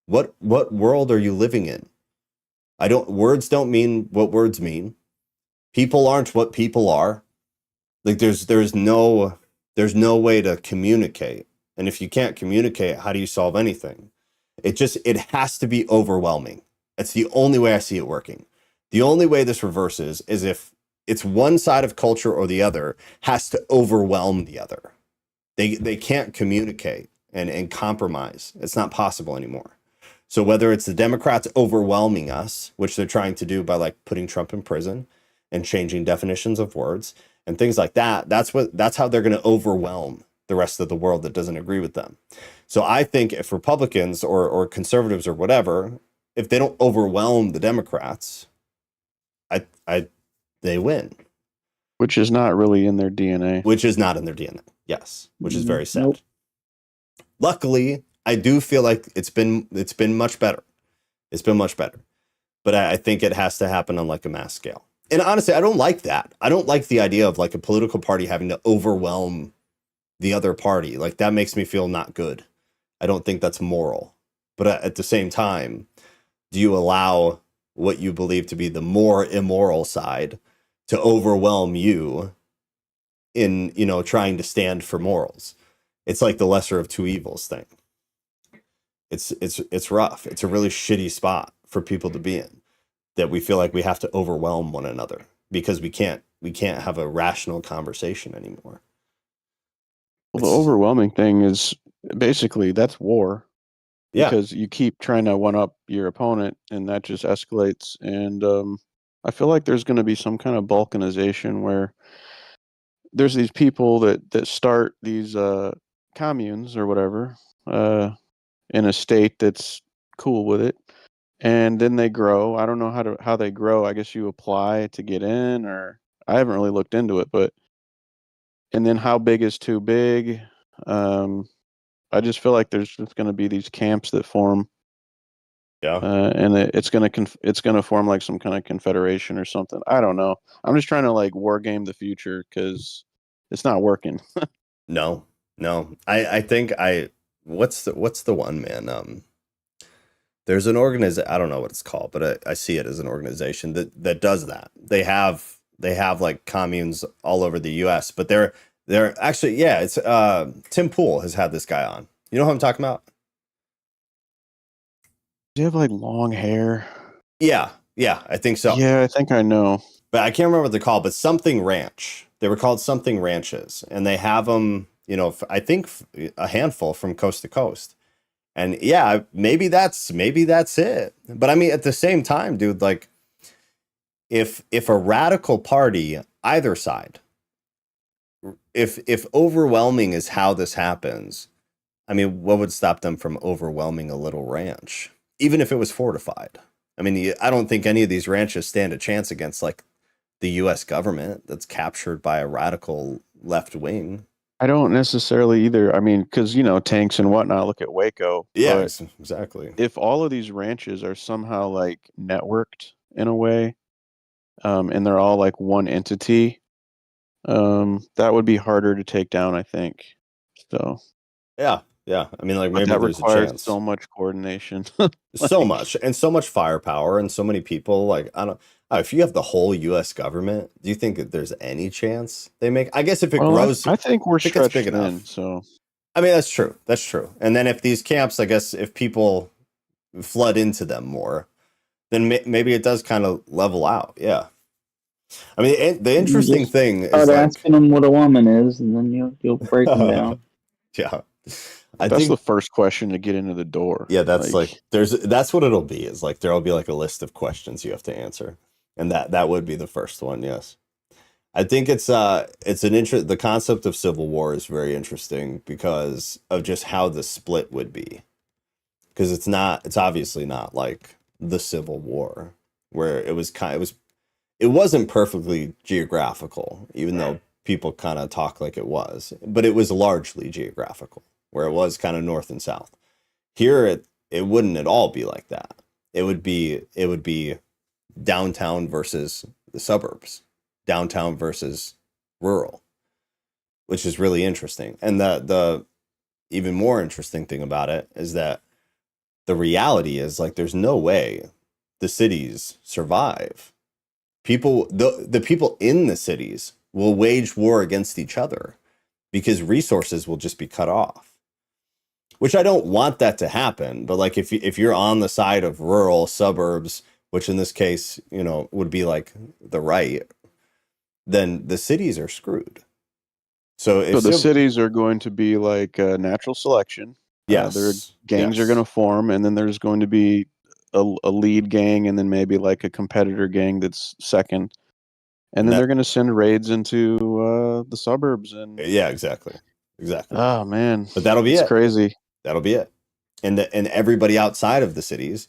What world are you living in? Words don't mean what words mean. People aren't what people are. Like there's no way to communicate. And if you can't communicate, how do you solve anything? It has to be overwhelming. It's the only way I see it working. The only way this reverses is if it's one side of culture or the other has to overwhelm the other. They can't communicate and compromise. It's not possible anymore. So whether it's the Democrats overwhelming us, which they're trying to do by like putting Trump in prison and changing definitions of words and things like that, that's how they're going to overwhelm the rest of the world that doesn't agree with them. So I think if Republicans or conservatives or whatever, if they don't overwhelm the Democrats, they win. Which is not really in their DNA. Which is not in their DNA. Yes, which is very sad. Nope. Luckily, I do feel like it's been much better. It's been much better. But I think it has to happen on like a mass scale. And honestly, I don't like that. I don't like the idea of like a political party having to overwhelm the other party. Like that makes me feel not good. I don't think that's moral. But at the same time, do you allow what you believe to be the more immoral side to overwhelm you in, trying to stand for morals? It's like the lesser of two evils thing. It's rough. It's a really shitty spot for people to be in, that we feel like we have to overwhelm one another because we can't have a rational conversation anymore. Well, the overwhelming thing is basically that's war. Yeah. Because you keep trying to one up your opponent and that just escalates. And I feel like there's going to be some kind of balkanization where there's these people that start these communes or whatever in a state that's cool with it. And then they grow. I don't know how they grow. I guess you apply to get in, or I haven't really looked into it, and then how big is too big? I just feel like there's just going to be these camps that form. Yeah. And it's going to form like some kind of confederation or something. I don't know. I'm just trying to like war game the future because it's not working. No. I think what's the one, man? There's an organization, I don't know what it's called, but I see it as an organization that does that. They have like communes all over the US, but they're actually, yeah, it's Tim Pool has had this guy on. You know who I'm talking about? Do you have like long hair? Yeah, I think so. Yeah, I think I know. But I can't remember what they're called, but something ranch. They were called something ranches, and they have them, I think a handful from coast to coast. And yeah, maybe that's it. But I mean, at the same time, dude, like if a radical party, either side, if overwhelming is how this happens, I mean, what would stop them from overwhelming a little ranch? even if it was fortified. I mean, I don't think any of these ranches stand a chance against like the U.S. government that's captured by a radical left wing. I don't necessarily either. I mean, because, tanks and whatnot, look at Waco. Yeah, But exactly. if all of these ranches are somehow like networked in a way, and they're all like one entity, that would be harder to take down, I think. So yeah. I mean, like, but maybe that there's a requires chance. so much coordination. So much, and so much firepower, and so many people. Like, I don't. If you have the whole U.S. government, do you think that there's any chance they make? I guess if it Well, grows, I think we're if it gets big stretched enough. thin. So I mean, that's true. That's true. And then if these camps, I guess, if people flood into them more, then maybe it does kind of level out. Yeah. I mean, the interesting Just thing is start like, asking them what a woman is, and then you'll break them down. yeah. that's the first question to get into the door. Yeah, that's that's what it'll be. Is like there'll be like a list of questions you have to answer, and that would be the first one. Yes, I think it's the concept of civil war is very interesting because of just how the split would be, because it's obviously not like the Civil War where it wasn't perfectly geographical, even though people kind of talk like it was, but it was largely geographical, where it was kind of north and south. Here, it wouldn't at all be like that. It would be downtown versus the suburbs, downtown versus rural, which is really interesting. And the even more interesting thing about it is that the reality is like there's no way the cities survive. The people in the cities will wage war against each other because resources will just be cut off. Which I don't want that to happen, but like if you're on the side of rural suburbs, which in this case, would be like the right, then the cities are screwed. So the cities are going to be like natural selection. Yes, their gangs are going to form, and then there's going to be a lead gang, and then maybe like a competitor gang that's second, and then they're going to send raids into the suburbs. And yeah, exactly. Oh man, but that'll be it's it. Crazy. That'll be it. And everybody outside of the cities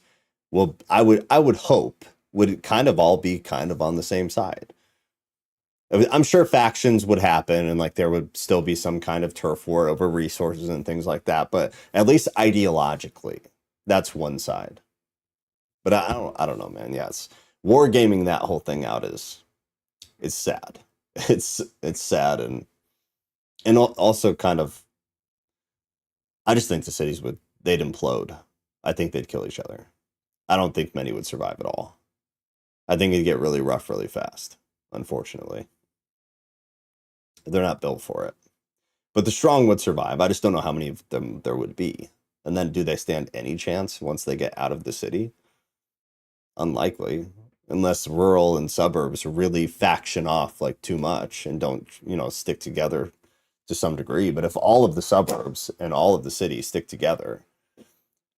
will, I would hope, would kind of all be kind of on the same side. I'm sure factions would happen, and like there would still be some kind of turf war over resources and things like that. But at least ideologically, that's one side. But I don't know, man. Yes, wargaming that whole thing out it's sad. It's sad and also kind of. I just think the cities they'd implode. I think they'd kill each other. I don't think many would survive at all. I think it'd get really rough really fast, unfortunately. They're not built for it. But the strong would survive. I just don't know how many of them there would be. And then do they stand any chance once they get out of the city? Unlikely. Unless rural and suburbs really faction off like too much and don't, stick together to some degree. But if all of the suburbs and all of the cities stick together,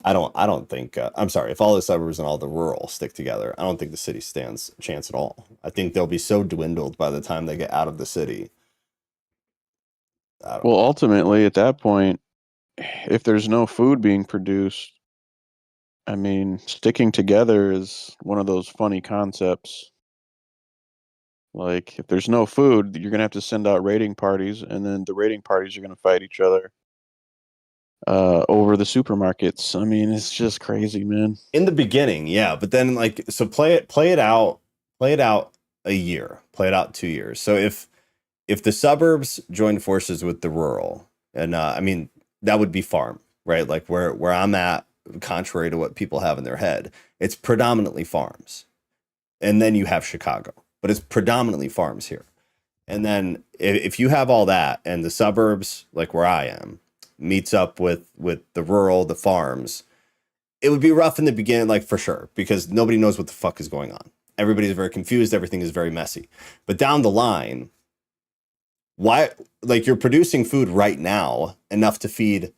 I don't think, I'm sorry, if all the suburbs and all the rural stick together, I don't think the city stands a chance at all. I think they'll be so dwindled by the time they get out of the city. Well, ultimately, at that point, if there's no food being produced, I mean, sticking together is one of those funny concepts. Like, if there's no food, you're going to have to send out raiding parties, and then the raiding parties are going to fight each other over the supermarkets. I mean, it's just crazy, man. In the beginning, yeah, but then so play it out a year, play it out 2 years. So if the suburbs join forces with the rural, and I mean that would be farm, right? Like where I'm at, contrary to what people have in their head, it's predominantly farms, and then you have Chicago, but it's predominantly farms here. And then if you have all that, and the suburbs, like where I am, meets up with the rural, the farms, it would be rough in the beginning, like for sure, because nobody knows what the fuck is going on. Everybody's very confused. Everything is very messy. But down the line, why, like you're producing food right now enough to feed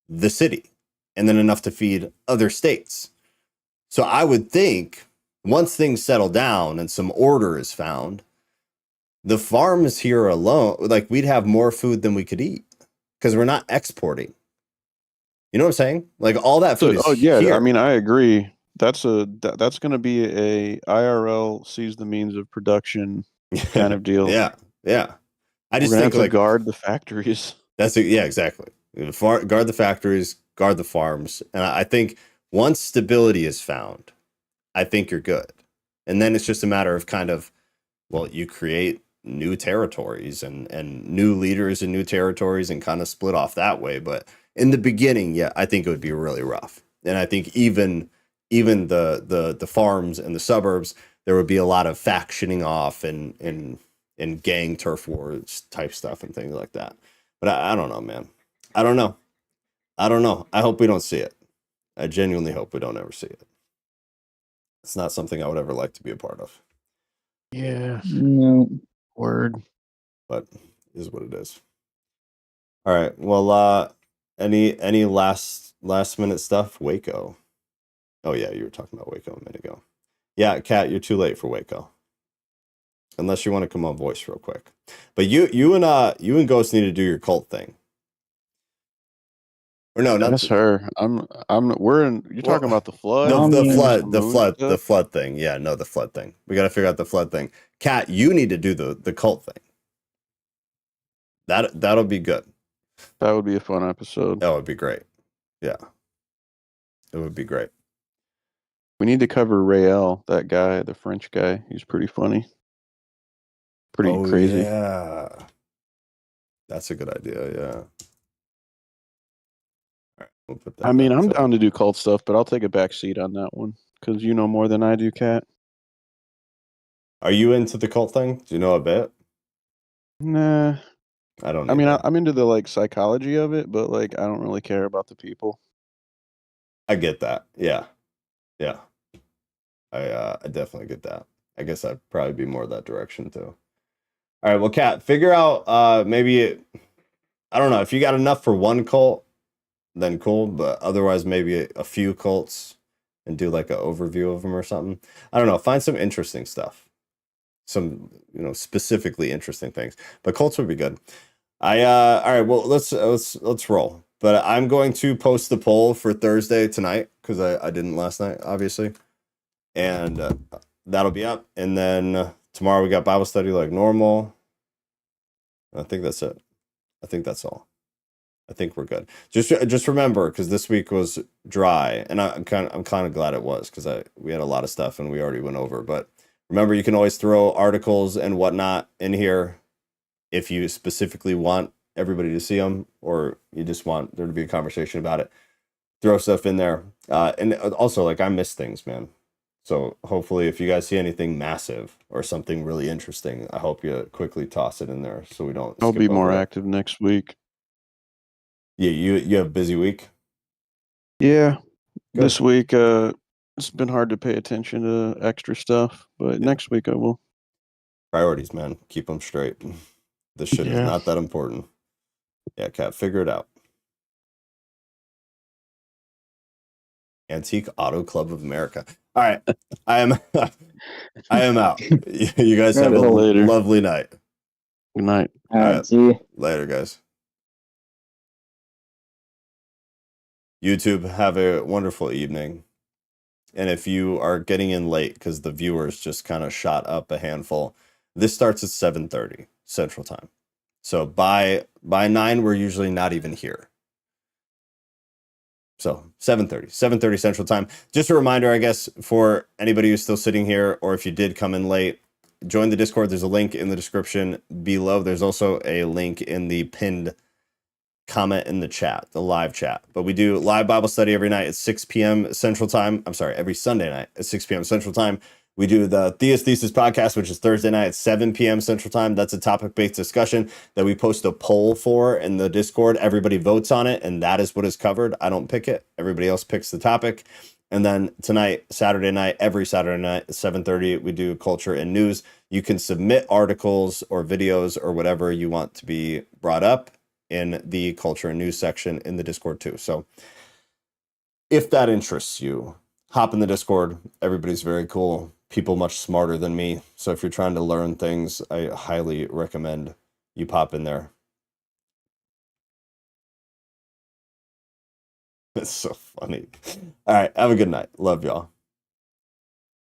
the city and then enough to feed other states. So I would think once things settle down and some order is found, the farms here alone, like we'd have more food than we could eat because we're not exporting. You know what I'm saying? Like all that food is here. I mean, I agree. That's going to be a IRL sees the means of production kind of deal. Yeah. I just We're gonna think have to like guard the factories. Exactly. Guard the factories, guard the farms, and I think once stability is found, I think you're good. And then it's just a matter of kind of, well, you create new territories and new leaders in new territories and kind of split off that way. But in the beginning, yeah, I think it would be really rough. And I think even the farms and the suburbs, there would be a lot of factioning off and gang turf wars type stuff and things like that. But I don't know, man. I don't know. I hope we don't see it. I genuinely hope we don't ever see it. It's not something I would ever like to be a part of. Yeah. No. Word. But it is what it is. All right. Well, any last minute stuff? Waco. Oh yeah, you were talking about Waco a minute ago. Yeah, Kat, you're too late for Waco. Unless you want to come on voice real quick. But you and Ghost need to do your cult thing. Or no, not That's her. You're talking about the flood? The flood thing. Yeah, no, the flood thing. We got to figure out the flood thing. Kat, you need to do the cult thing. That'll be good. That would be a fun episode. That would be great. Yeah. It would be great. We need to cover Rael, that guy, the French guy. He's pretty funny. Pretty crazy. Yeah. That's a good idea, yeah. All right, we'll put that I'm down to do cult stuff, but I'll take a back seat on that one because you know more than I do, Kat. Are you into the cult thing? Do you know a bit? Nah. I don't. I mean, I'm into the like psychology of it, but like I don't really care about the people. I get that. Yeah. I definitely get that. I guess I'd probably be more that direction too. All right, well, Kat, figure out I don't know if you got enough for one cult, then cool. But otherwise, maybe a few cults and do like an overview of them or something. I don't know. Find some interesting stuff, some specifically interesting things. But cults would be good. All right. Well, let's roll. But I'm going to post the poll for Thursday tonight because I didn't last night, obviously, and that'll be up. And then tomorrow we got Bible study like normal. I think that's it. I think that's all. I think we're good. Just remember, because this week was dry, and I'm kind of glad it was because we had a lot of stuff and we already went over. But remember, you can always throw articles and whatnot in here if you specifically want everybody to see them, or you just want there to be a conversation about it. Throw stuff in there, and also like I miss things, man. So hopefully, if you guys see anything massive or something really interesting, I hope you quickly toss it in there so we don't. I'll be more active next week. Yeah, you have a busy week. Yeah, good. This week it's been hard to pay attention to extra stuff, but next week I will. Priorities, man. Keep them straight. This shit is not that important. Yeah, Kat, figure it out. Antique Auto Club of America. All right, I am out. You guys have a lovely night. Good night. All right, see you later, guys. YouTube, have a wonderful evening. And if you are getting in late because the viewers just kind of shot up a handful, this starts at 7:30 Central Time. So by 9, we're usually not even here. So 7:30 Central Time. Just a reminder, I guess, for anybody who's still sitting here, or if you did come in late, join the Discord. There's a link in the description below. There's also a link in the pinned comment in the chat, the live chat. But we do live Bible study every night at 6 p.m. Central Time. I'm sorry, every Sunday night at 6 p.m. Central Time. We do the Theist Thesis podcast, which is Thursday night at 7 p.m. Central Time. That's a topic-based discussion that we post a poll for in the Discord. Everybody votes on it, and that is what is covered. I don't pick it. Everybody else picks the topic. And then tonight, Saturday night, every Saturday night at 7:30, we do culture and news. You can submit articles or videos or whatever you want to be brought up in the culture and news section in the Discord too. So if that interests you, hop in the Discord. Everybody's very cool. People much smarter than me. So if you're trying to learn things, I highly recommend you pop in there. It's so funny. All right, have a good night. Love y'all.